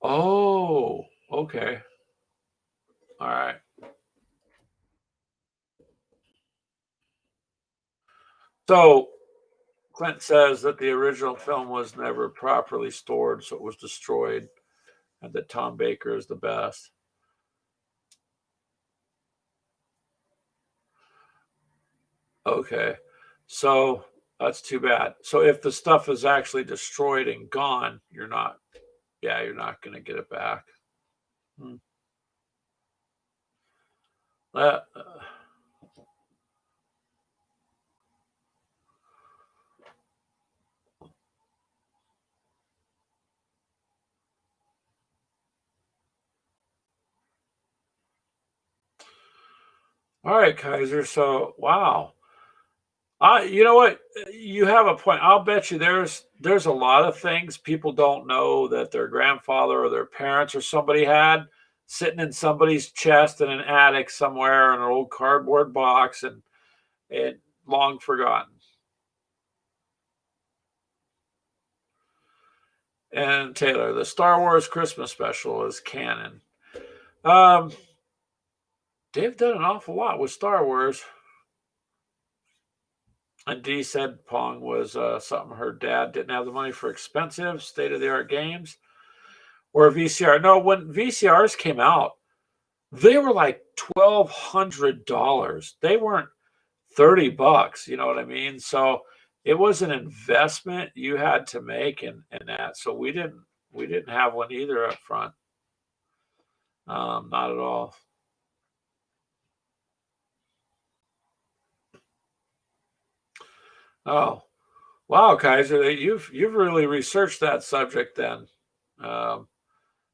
Oh, okay. All right. So Clint says that the original film was never properly stored, so it was destroyed, and that Tom Baker is the best. Okay. So that's too bad. So if the stuff is actually destroyed and gone, you're not going to get it back. Hmm. All right, Kaiser. So, wow. You know what? You have a point. I'll bet you there's a lot of things people don't know that their grandfather or their parents or somebody had sitting in somebody's chest in an attic somewhere in an old cardboard box and long forgotten. And Taylor, the Star Wars Christmas special is canon. They've done an awful lot with Star Wars. And Dee said Pong was something her dad didn't have the money for expensive state-of-the-art games or VCR. No, when VCRs came out, they were like $1,200. They weren't $30. You know what I mean? So it was an investment you had to make in that. So we didn't have one either up front. Not at all. Oh, wow, Kaiser, you've really researched that subject then.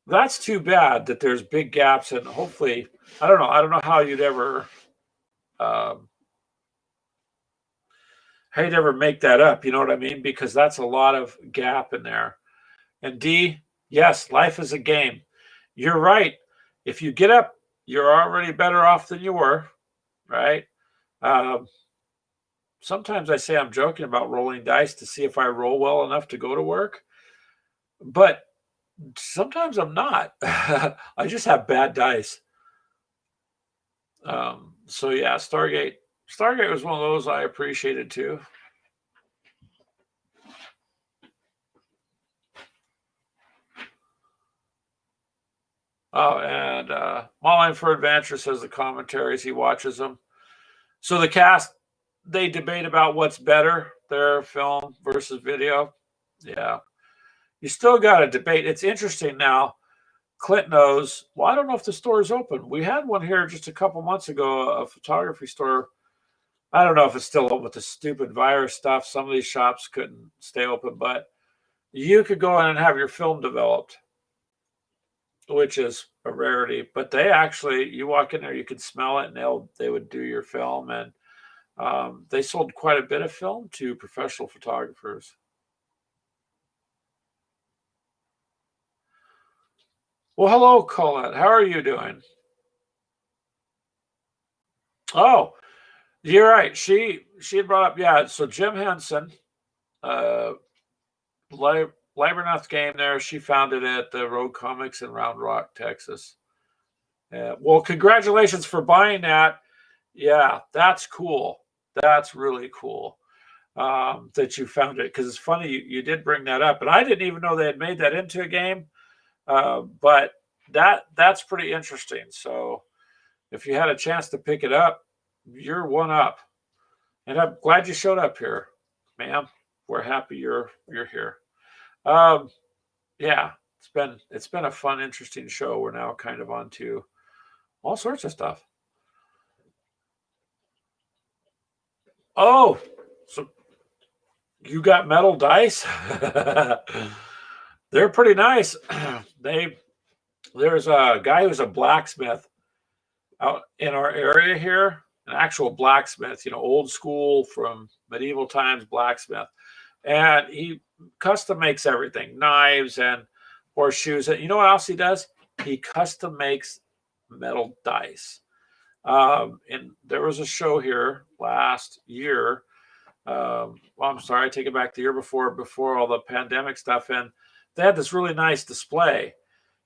That's too bad that there's big gaps, and hopefully, I don't know how you'd ever make that up. You know what I mean? Because that's a lot of gap in there. And D, yes, life is a game. You're right. If you get up, you're already better off than you were, right? Sometimes I say I'm joking about rolling dice to see if I roll well enough to go to work, but sometimes I'm not. I just have bad dice. So yeah, Stargate was one of those I appreciated too. Oh, and Mulline for Adventure says the commentaries, he watches them. So the cast, they debate about what's better, their film versus video. Yeah. You still got to debate. It's interesting now. Clint knows, well, I don't know if the store is open. We had one here just a couple months ago, a photography store. I don't know if it's still open with the stupid virus stuff. Some of these shops couldn't stay open, but you could go in and have your film developed, which is a rarity. But they actually, you walk in there, you can smell it, and they would do your film, and they sold quite a bit of film to professional photographers. Well, hello, Colette. How are you doing? Oh, you're right. She had brought up, yeah. So Jim Henson, uh, Labyrinth game there. She found it at the Road Comics in Round Rock, Texas. Well, congratulations for buying that. Yeah, that's cool. That's really cool that you found it, because it's funny you did bring that up, and I didn't even know they had made that into a game. But that's pretty interesting. So if you had a chance to pick it up, you're one up. And I'm glad you showed up here, ma'am. We're happy you're here. Um, yeah, it's been a fun, interesting show. We're now kind of on to all sorts of stuff. Oh, so you got metal dice? They're pretty nice. There's a guy who's a blacksmith out in our area here, an actual blacksmith, old school from medieval times blacksmith. And he custom makes everything, knives and horseshoes. And you know what else he does? He custom makes metal dice. And there was a show here last year. Well, I'm sorry, I take it back the year before all the pandemic stuff. And they had this really nice display.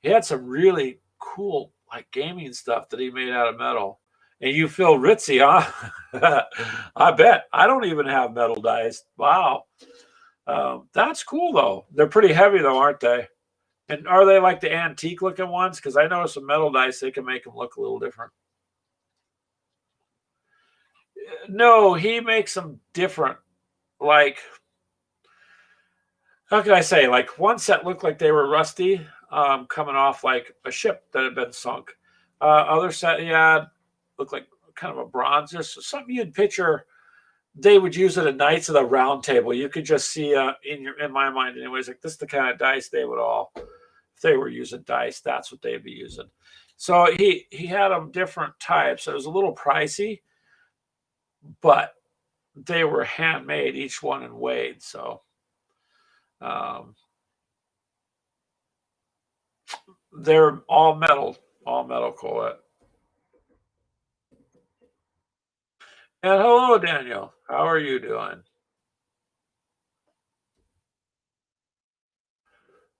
He had some really cool, like, gaming stuff that he made out of metal. And you feel ritzy, huh? I bet. I don't even have metal dice. Wow. That's cool, though. They're pretty heavy, though, aren't they? And are they like the antique looking ones? Because I know some metal dice, they can make them look a little different. No, he makes them different. Like, how can I say? Like, one set looked like they were rusty, coming off like a ship that had been sunk. Other set, yeah, looked like kind of a bronze. Just something you'd picture they would use at a Knights of the Round Table. You could just see in my mind, anyways, like, this is the kind of dice they would all, if they were using dice, that's what they'd be using. So he had them different types. It was a little pricey, but they were handmade, each one in weighed. So they're all metal, Colette. And hello, Daniel. How are you doing?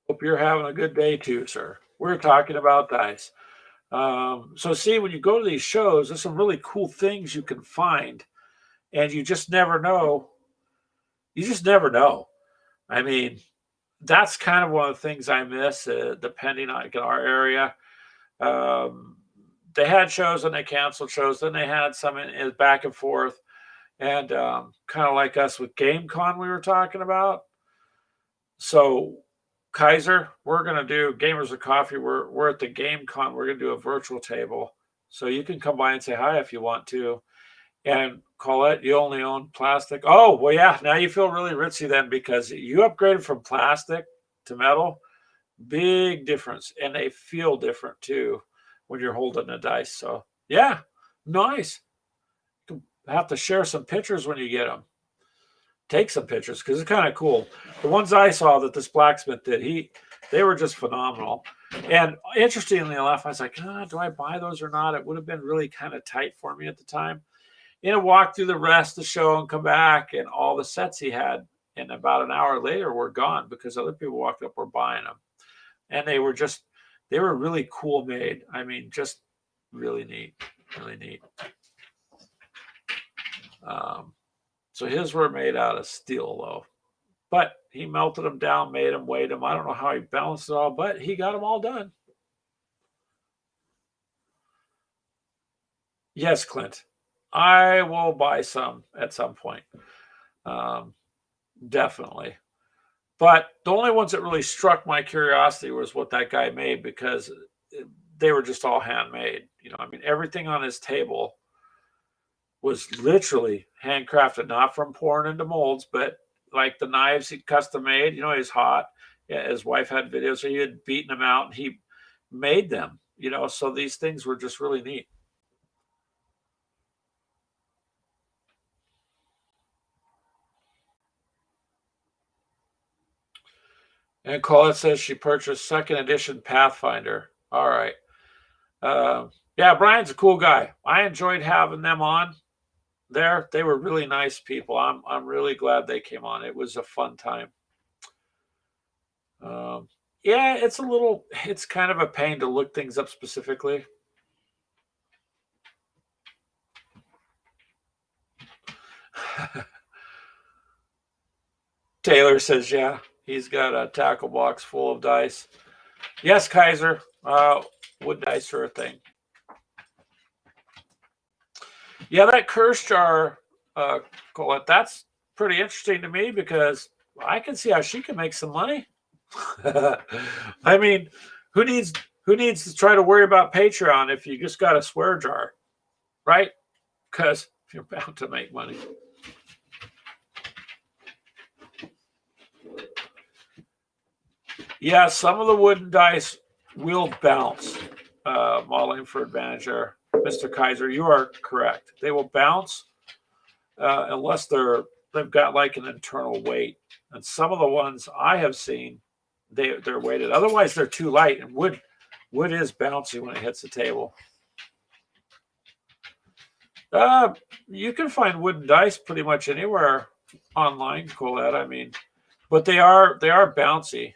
Hope you're having a good day too, sir. We're talking about dice. So see, when you go to these shows, there's some really cool things you can find, and you just never know. You just never know. I mean, that's kind of one of the things I miss, depending on, like, in our area. Um, they had shows and they canceled shows. Then they had some in back and forth, and kind of like us with GameCon we were talking about. So Kaiser, we're going to do Gamers with Coffee. We're at the GameCon. We're going to do a virtual table, so you can come by and say hi if you want to. And Colette, you only own plastic. Oh, well, yeah. Now you feel really ritzy then, because you upgraded from plastic to metal. Big difference, and they feel different too when you're holding a dice. So yeah, nice. You have to share some pictures when you get them. Take some pictures, because it's kind of cool. The ones I saw that this blacksmith did, they were just phenomenal. And interestingly enough, I was like, do I buy those or not? It would have been really kind of tight for me at the time. Walk through the rest of the show and come back, and all the sets he had, and about an hour later, were gone because other people walked up were buying them. And they were really cool made. I mean, just really neat, really neat. So his were made out of steel, though. But he melted them down, made them, weighed them. I don't know how he balanced it all, but he got them all done. Yes, Clint. I will buy some at some point. Definitely. But the only ones that really struck my curiosity was what that guy made, because they were just all handmade. I mean, everything on his table was literally handcrafted, not from pouring into molds, but like the knives he custom made. He's hot. Yeah, his wife had videos, so he had beaten them out and he made them. So these things were just really neat. And Colette says she purchased second edition Pathfinder. All right. Yeah, Brian's a cool guy. I enjoyed having them on there. They were really nice people. I'm really glad they came on. It was a fun time. Yeah, it's kind of a pain to look things up specifically. Taylor says, yeah, he's got a tackle box full of dice. Yes, Kaiser, wood dice are a thing. Yeah, that curse jar, Colette, that's pretty interesting to me, because I can see how she can make some money. I mean, who needs to try to worry about Patreon if you just got a swear jar, right? Because you're bound to make money. Yeah, some of the wooden dice will bounce. Modeling for Advantager, Mr. Kaiser, you are correct. They will bounce unless they've got like an internal weight. And some of the ones I have seen, they're weighted. Otherwise, they're too light. And wood is bouncy when it hits the table. You can find wooden dice pretty much anywhere online, Colette. I mean, but they are bouncy.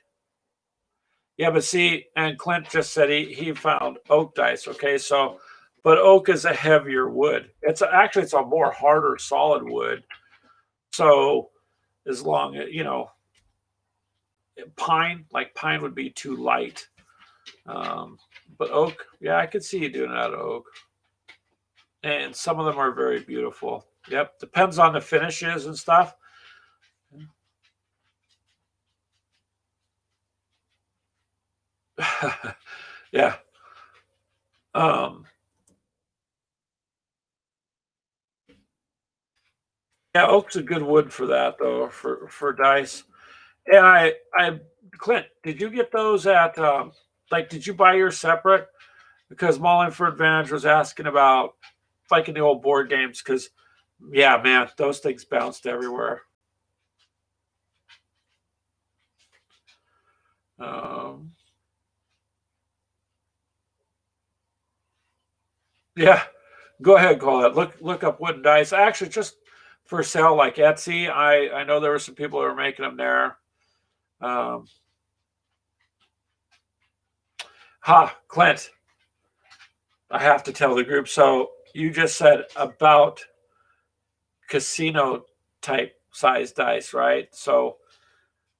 Yeah, but see, and Clint just said he found oak dice. Okay, so, but oak is a heavier wood. It's a more harder, solid wood. So, as long as pine would be too light. But oak, yeah, I could see you doing it out of oak. And some of them are very beautiful. Yep, depends on the finishes and stuff. Yeah. Yeah, oak's a good wood for that, though, for dice. And Clint, did you get those at did you buy yours separate? Because Mullen for Advantage was asking about like in the old board games, because yeah, man, those things bounced everywhere. Yeah, go ahead, call it. Look up wooden dice. Actually, just for sale, like Etsy. I know there were some people that were making them there. Clint, I have to tell the group. So you just said about casino type size dice, right? So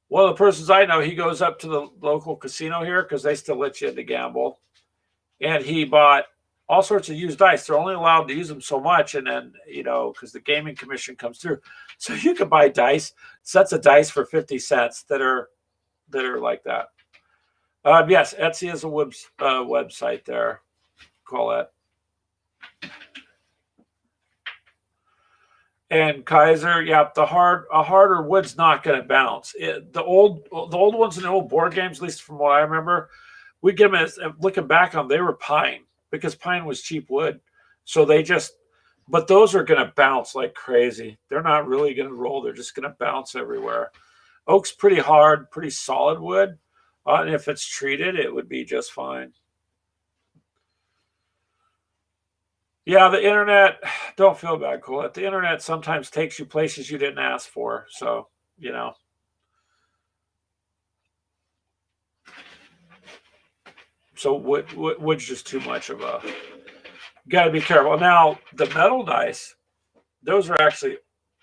one of the persons I know, he goes up to the local casino here because they still let you in to gamble, and he bought all sorts of used dice. They're only allowed to use them so much, and then because the gaming commission comes through, so you can buy sets of dice for 50 cents that are like that. Yes, Etsy is a website there. Call it. And Kaiser, yeah, a harder wood's not going to bounce. The old ones in the old board games, at least from what I remember, we get them as looking back on, they were pine, because pine was cheap wood. So but those are going to bounce like crazy. They're not really going to roll. They're just going to bounce everywhere. Oak's pretty hard, pretty solid wood. And if it's treated, it would be just fine. Yeah, the internet, don't feel bad, Colette. The internet sometimes takes you places you didn't ask for. So, So wood's just too much of a... Got to be careful. Now, the metal dice, those are actually...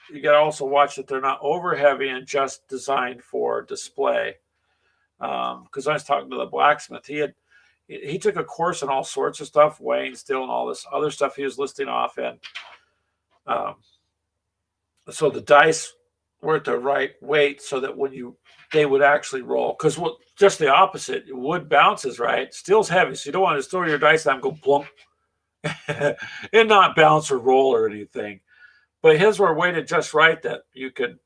You got to also watch that they're not over heavy and just designed for display. Because I was talking to the blacksmith. He he took a course in all sorts of stuff, weighing steel and all this other stuff he was listing off. And so the dice were at the right weight so that when they would actually roll. Because just the opposite, wood bounces, right? Steel's heavy, so you don't want to just throw your dice down and go plump and not bounce or roll or anything. But his were weighted just right that you could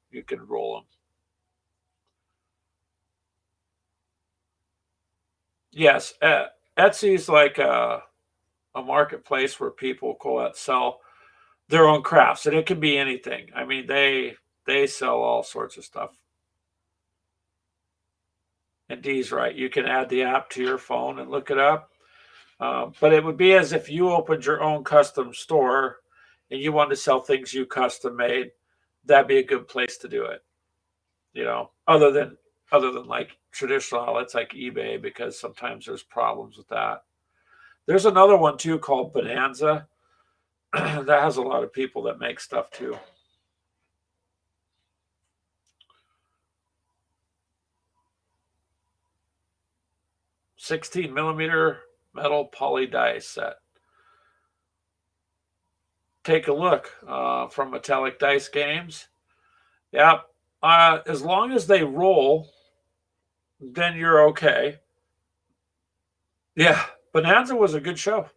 roll them. Yes, Etsy's like a marketplace where people sell their own crafts, and it can be anything. I mean, they sell all sorts of stuff. And Dee's right. You can add the app to your phone and look it up. But it would be as if you opened your own custom store and you wanted to sell things you custom made. That'd be a good place to do it. You know, other than like traditional outlets like eBay, because sometimes there's problems with that. There's another one too called Bonanza that has a lot of people that make stuff too. $16mm metal poly dice set. Take a look from Metallic Dice Games. Yep. As long as they roll, then you're okay. Yeah, Bonanza was a good show.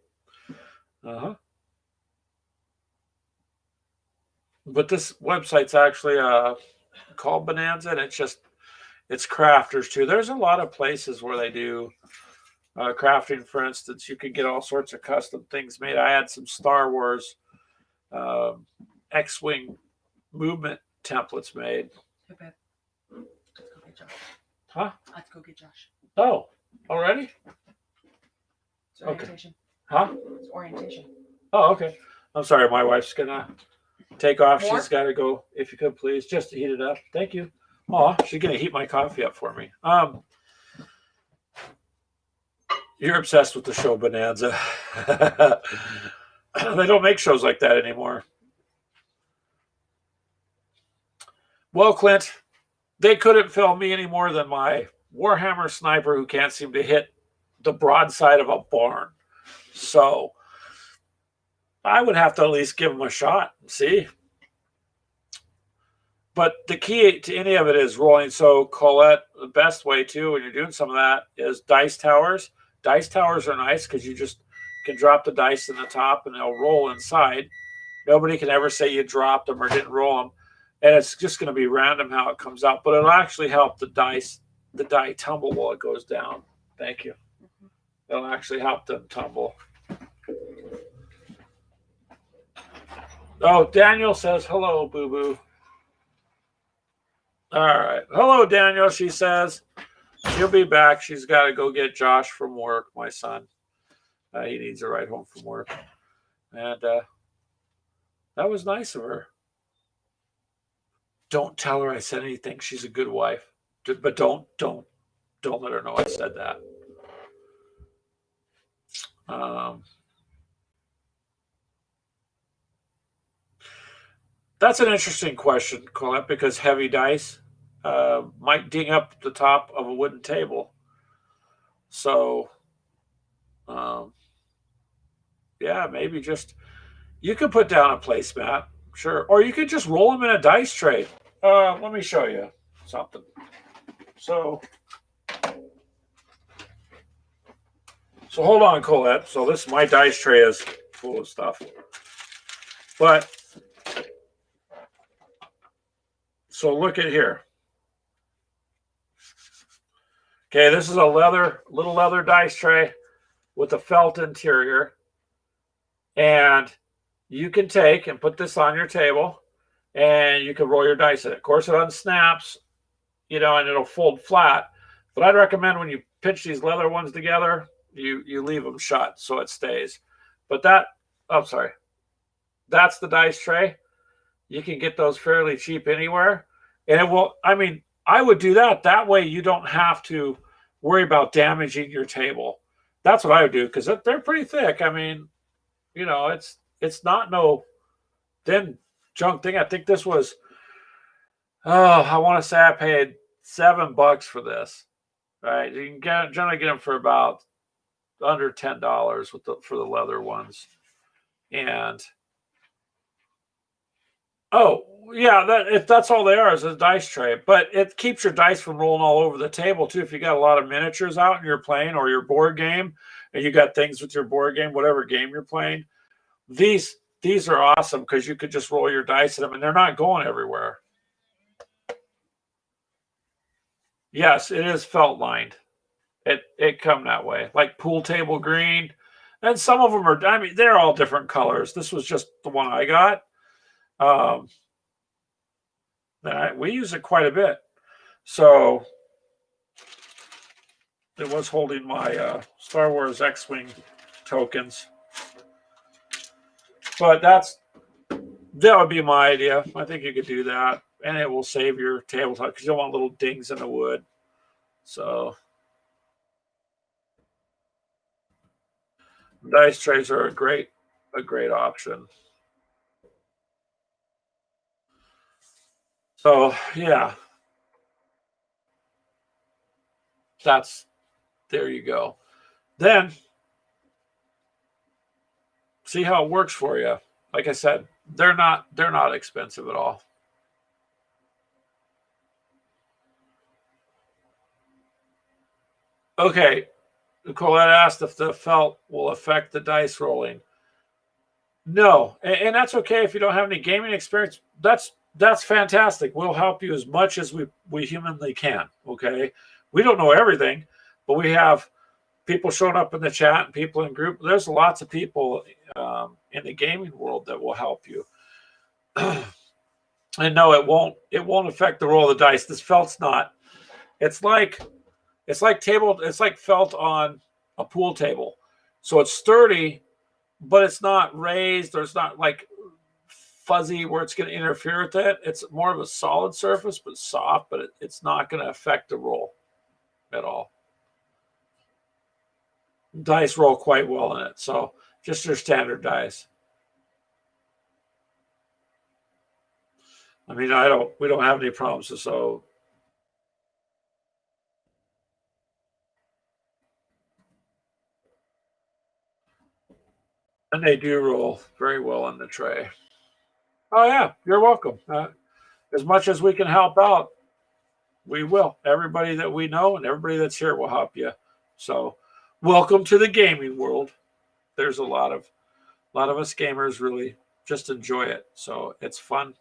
But this website's actually called Bonanza, and it's crafters too. There's a lot of places where they do crafting. For instance, you can get all sorts of custom things made. I had some Star Wars X-Wing movement templates made. Hey, babe. Let's go get Josh. Huh? Let's go get Josh. Oh, already? It's orientation. Okay. Huh? It's orientation. Oh, okay. I'm sorry. My wife's going to take off. More? She's got to go. If you could, please, just to heat it up. Thank you. Oh, she's going to heat my coffee up for me. You're obsessed with the show Bonanza. They don't make shows like that anymore. Well, Clint, they couldn't film me any more than my Warhammer sniper who can't seem to hit the broadside of a barn. So I would have to at least give them a shot and see. But the key to any of it is rolling. So Colette, the best way too, when you're doing some of that, is dice towers. Dice towers are nice because you just can drop the dice in the top and they'll roll inside. Nobody can ever say you dropped them or didn't roll them. And it's just going to be random how it comes out. But it'll actually help the die tumble while it goes down. Thank you. It'll actually help them tumble. Oh, Daniel says, hello, boo-boo. All right. Hello, Daniel, she says. She'll be back. She's got to go get Josh from work, my son. He needs a ride home from work. And that was nice of her. Don't tell her I said anything. She's a good wife. But don't let her know I said that. That's an interesting question, Colette, because heavy dice might ding up the top of a wooden table. So, yeah, maybe just, you could put down a placemat, sure. Or you could just roll them in a dice tray. Let me show you something. So hold on, Colette. So my dice tray is full of stuff. But, so look at here. Okay, this is a little leather dice tray with a felt interior. And you can take and put this on your table and you can roll your dice in it. Of course, it unsnaps, and it'll fold flat. But I'd recommend when you pinch these leather ones together, you leave them shut so it stays. But that's the dice tray. You can get those fairly cheap anywhere. And it will, I would do that. That way you don't have to worry about damaging your table. That's what I would do because they're pretty thick. It's not no thin junk thing. I think this was, I want to say I paid $7 for this. Right? You can generally get them for about under $10 for the leather ones. And that's all they are, is a dice tray. But it keeps your dice from rolling all over the table too. If you got a lot of miniatures out and you're playing, or your board game, and you got things with your board game, whatever game you're playing, these are awesome because you could just roll your dice at them and they're not going everywhere. Yes, it is felt lined. It come that way, like pool table green, and some of them are. I mean, they're all different colors. This was just the one I got. We use it quite a bit, so it was holding my Star Wars X-wing tokens. But that would be my idea. I think you could do that, and it will save your tabletop because you don't want little dings in the wood. So dice trays are a great option. So yeah, there you go. Then see how it works for you. Like I said, they're not expensive at all. Okay, Colette asked if the felt will affect the dice rolling. No, and that's okay if you don't have any gaming experience. That's fantastic. We'll help you as much as we humanly can. Okay, we don't know everything, but we have people showing up in the chat and people in group. There's lots of people in the gaming world that will help you. And no, it won't affect the roll of the dice. This felt's not. It's like felt on a pool table. So it's sturdy, but it's not raised, or it's not like fuzzy where it's going to interfere with it. It's more of a solid surface, but soft, but it's not going to affect the roll at all. Dice roll quite well in it. So just your standard dice. I mean, we don't have any problems. So and they do roll very well on the tray. Oh yeah, you're welcome. As much as we can help out, we will. Everybody that we know and everybody that's here will help you. So welcome to the gaming world. There's a lot of us gamers really just enjoy it. So it's fun,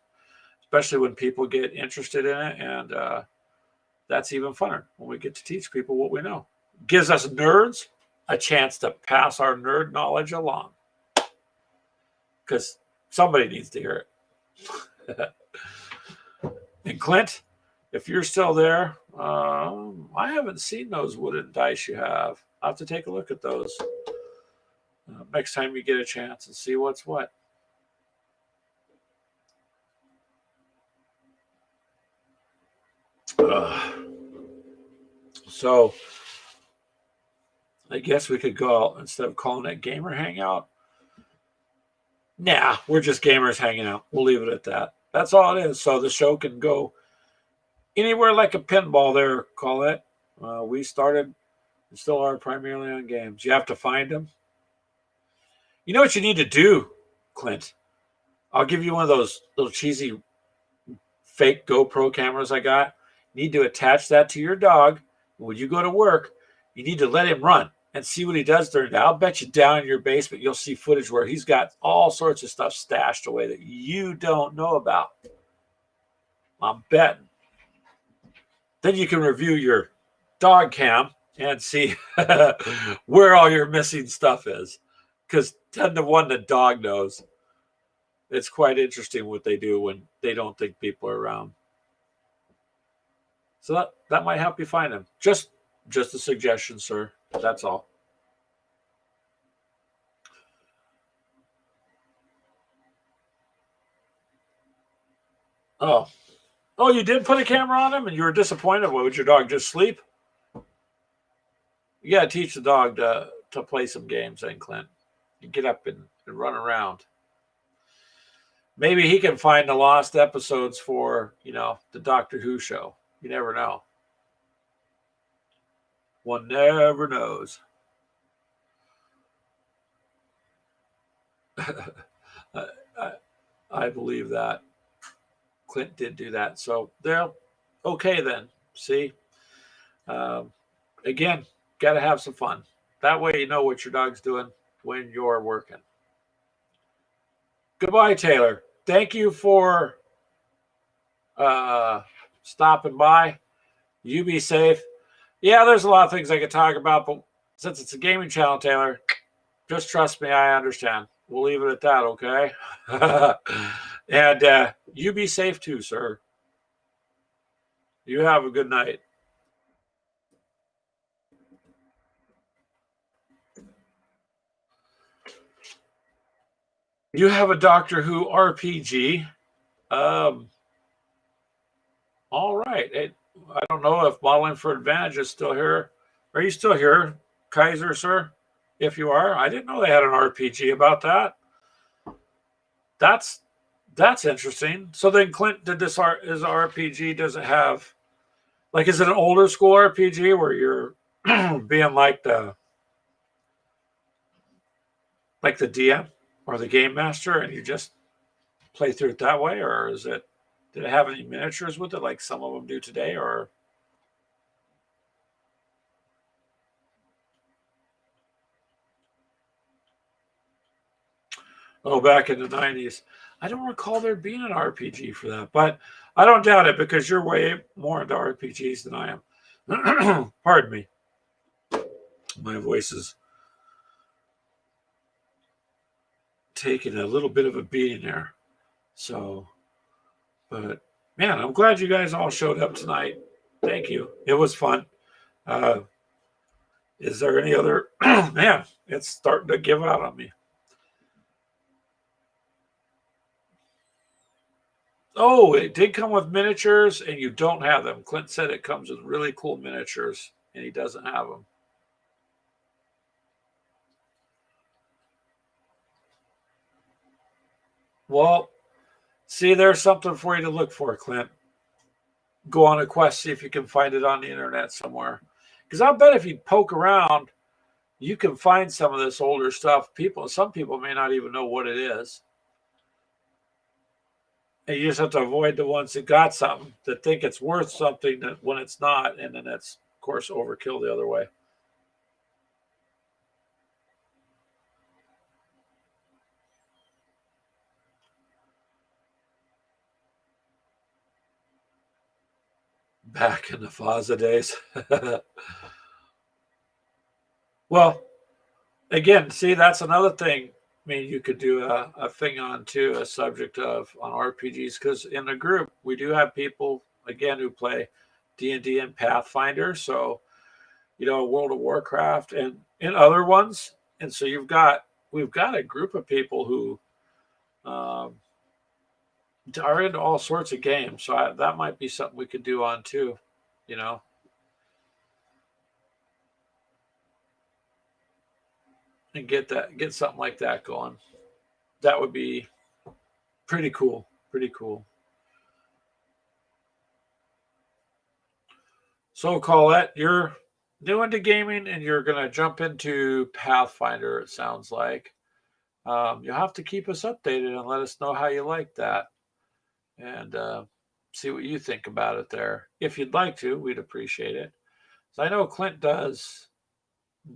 especially when people get interested in it. And that's even funner when we get to teach people what we know. Gives us nerds a chance to pass our nerd knowledge along, because somebody needs to hear it. And Clint, if you're still there, I haven't seen those wooden dice you have. I'll have to take a look at those next time you get a chance and see what's what. So I guess we could go out instead of calling it Gamer Hangout. Nah, we're just gamers hanging out. We'll leave it at that. That's all it is. So the show can go anywhere like a pinball there, call it. We started and still are primarily on games. You have to find them. You know what you need to do, Clint? I'll give you one of those little cheesy fake GoPro cameras I got. You need to attach that to your dog. When you go to work, you need to let him run and see what he does during that. I'll bet you down in your basement, you'll see footage where he's got all sorts of stuff stashed away that you don't know about. I'm betting. Then you can review your dog cam and see where all your missing stuff is. Because 10 to 1, the dog knows. It's quite interesting what they do when they don't think people are around. So that might help you find them. Just a suggestion, sir. That's all. Oh, you did put a camera on him and you were disappointed? What, would your dog just sleep? You got to teach the dog to play some games, then, Clint. You get up and run around. Maybe he can find the lost episodes for, the Doctor Who show. You never know. One never knows. I believe that Clint did do that. So they're okay then. See, again, got to have some fun. That way you know what your dog's doing when you're working. Goodbye, Taylor. Thank you for stopping by. You be safe. Yeah, there's a lot of things I could talk about, but since it's a gaming channel, Taylor, just trust me, I understand. We'll leave it at that, okay? And you be safe too, sir. You have a good night. You have a Doctor Who RPG. All right. I don't know if Modeling for Advantage is still here. Are you still here, Kaiser, sir? If you are, I didn't know they had an RPG about that. That's interesting. So then Clint did this his RPG. Does it have, like, is it an older school RPG where you're being like the DM or the game master and you just play through it that way? Or did it have any miniatures with it like some of them do today? Or back in the 90s. I don't recall there being an RPG for that, but I don't doubt it because you're way more into RPGs than I am. Pardon me. My voice is taking a little bit of a beating there. So, but man, I'm glad you guys all showed up tonight. Thank you. It was fun. Is there any other? Man, it's starting to give out on me. Oh, it did come with miniatures, and you don't have them. Clint said it comes with really cool miniatures, and he doesn't have them. Well, see, there's something for you to look for, Clint. Go on a quest, see if you can find it on the internet somewhere. Because I bet if you poke around, you can find some of this older stuff. Some people may not even know what it is. And you just have to avoid the ones that got something, that think it's worth something that when it's not, and then that's, of course, overkill the other way. Back in the Faza days. Well, again, see, that's another thing. I mean, you could do a thing on too, a subject on RPGs, because in the group we do have people again who play D&D and Pathfinder, so World of Warcraft and other ones, and so we've got a group of people who are into all sorts of games. So that might be something we could do on too, and get something like that going. That would be pretty cool. Pretty cool. So Colette, you're new into gaming and you're going to jump into Pathfinder, it sounds like. You'll have to keep us updated and let us know how you like that. And see what you think about it there. If you'd like to, we'd appreciate it. So I know Clint does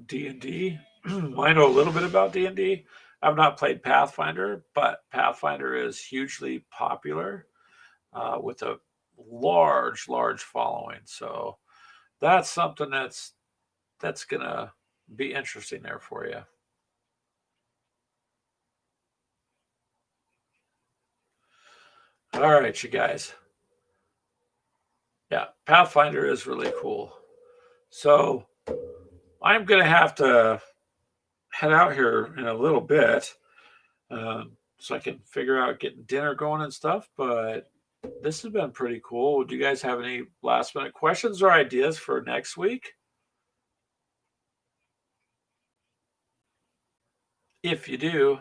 D&D. I know a little bit about D&D. I've not played Pathfinder, but Pathfinder is hugely popular with a large following. So that's something that's going to be interesting there for you. All right, you guys. Yeah, Pathfinder is really cool. So I'm going to have to head out here in a little bit so I can figure out getting dinner going and stuff. But this has been pretty cool. Do you guys have any last minute questions or ideas for next week? If you do,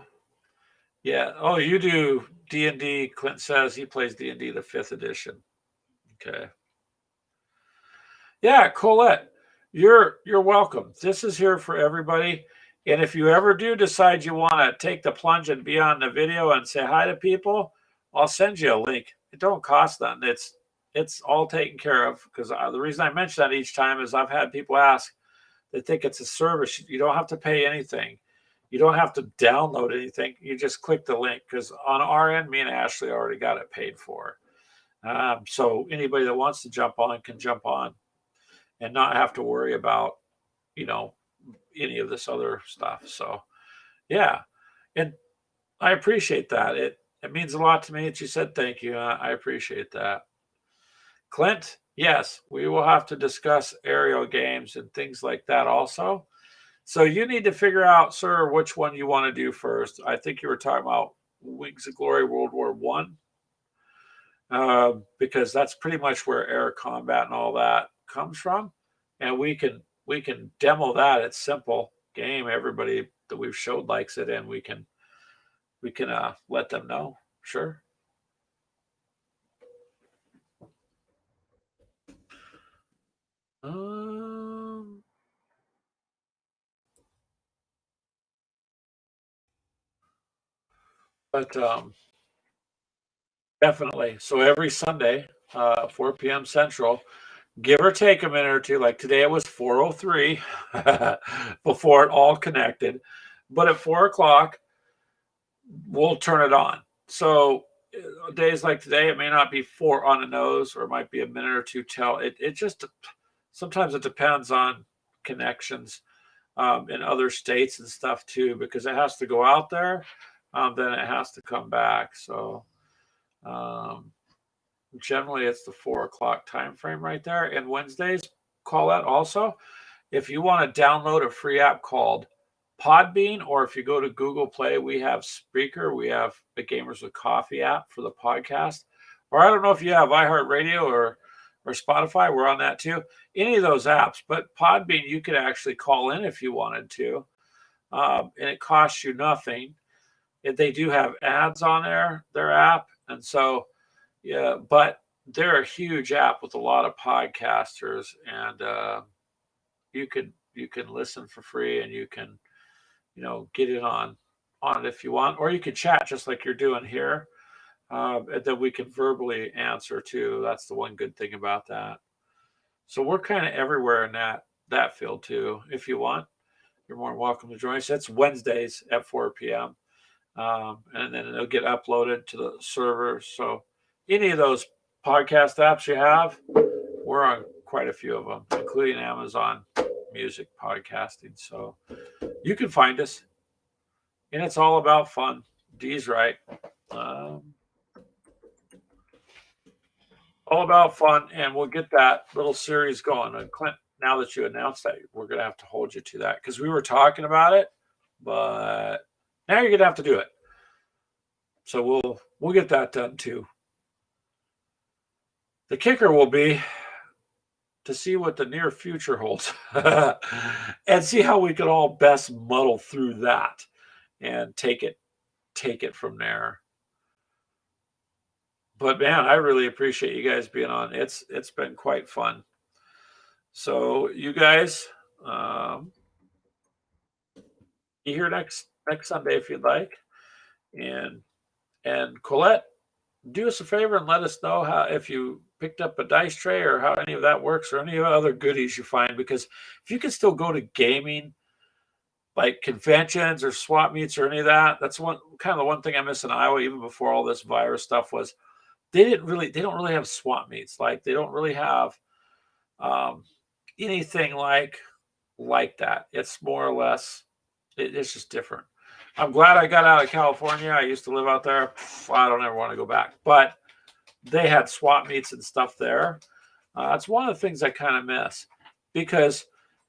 yeah. Oh, you do D&D. Clint says he plays D&D the 5th edition. Okay. Yeah, Colette, you're welcome. This is here for everybody. And if you ever do decide you want to take the plunge and be on the video and say hi to people, I'll send you a link. It don't cost nothing. It's all taken care of, because the reason I mention that each time is I've had people ask, they think it's a service. You don't have to pay anything. You don't have to download anything. You just click the link, because on our end, me and Ashley already got it paid for. So anybody that wants to jump on can jump on and not have to worry about, any of this other stuff. So yeah, and I appreciate that. It means a lot to me that you said thank you. I appreciate that. Clint, yes, we will have to discuss aerial games and things like that also. So you need to figure out, sir, which one you want to do first. I think you were talking about Wings of Glory World War One, because that's pretty much where air combat and all that comes from, and we can demo that. It's simple game. Everybody that we've showed likes it, and we can let them know. Sure. But definitely. So every Sunday, 4 p.m. Central, give or take a minute or two. Like today, it was 4:03 before it all connected. But at 4 o'clock, we'll turn it on. So days like today, it may not be 4 on the nose, or it might be a minute or two till. It just, sometimes it depends on connections in other states and stuff too, because it has to go out there, then it has to come back. So generally it's the 4 o'clock time frame right there. And Wednesdays, call that also. If you want to download a free app called Podbean, or if you go to Google Play, we have Spreaker, we have the Gamers with Coffee app for the podcast. Or I don't know if you have iHeartRadio or Spotify, we're on that too. Any of those apps, but Podbean, you could actually call in if you wanted to, and it costs you nothing. They do have ads on their app, and so yeah, but they're a huge app with a lot of podcasters, and you can listen for free, and you can get it on it if you want, or you can chat just like you're doing here, and then we can verbally answer too. That's the one good thing about that. So we're kind of everywhere in that field too. If you want, you're more than welcome to join us. That's Wednesdays at 4 p.m. And then it'll get uploaded to the server. So any of those podcast apps you have, we're on quite a few of them, including Amazon Music podcasting. So you can find us, and it's all about fun. Dee's right. All about fun, and we'll get that little series going. And Clint, now that you announced that, we're going to have to hold you to that, because we were talking about it, but now you're going to have to do it. So we'll get that done too. The kicker will be to see what the near future holds and see how we can all best muddle through that and take it from there. But man, I really appreciate you guys being on. It's been quite fun. So you guys, be here next Sunday if you'd like. And Colette, do us a favor and let us know how, if you picked up a dice tray or how any of that works, or any other goodies you find. Because if you can still go to gaming, like conventions or swap meets or any of that, that's the one thing I miss in Iowa, even before all this virus stuff, was they don't really have swap meets. Like they don't really have anything like that. It's more or less, it's just different. I'm glad I got out of California. I used to live out there. I don't ever want to go back. But they had swap meets and stuff there. That's one of the things I kind of miss, because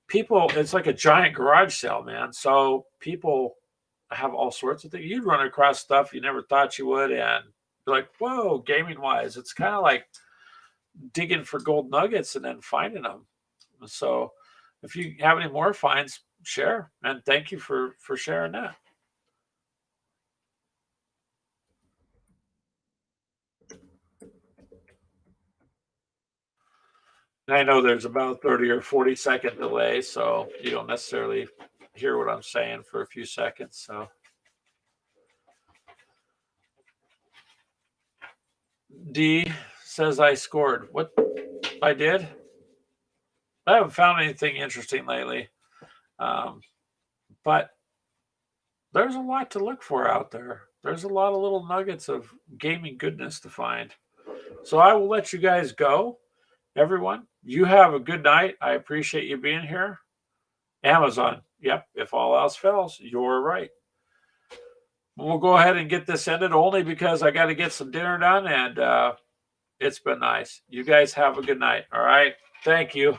people, it's like a giant garage sale, man. So people have all sorts of things. You'd run across stuff you never thought you would, and you're like, whoa, gaming wise. It's kind of like digging for gold nuggets and then finding them. So if you have any more finds, share. And thank you for sharing that. And I know there's about 30 or 40 second delay, so you don't necessarily hear what I'm saying for a few seconds. So D says I scored. What I did? I haven't found anything interesting lately. But there's a lot to look for out there. There's a lot of little nuggets of gaming goodness to find. So I will let you guys go. Everyone, you have a good night. I appreciate you being here. Amazon. Yep. If all else fails, you're right. We'll go ahead and get this ended only because I got to get some dinner done, and it's been nice. You guys have a good night. All right. Thank you.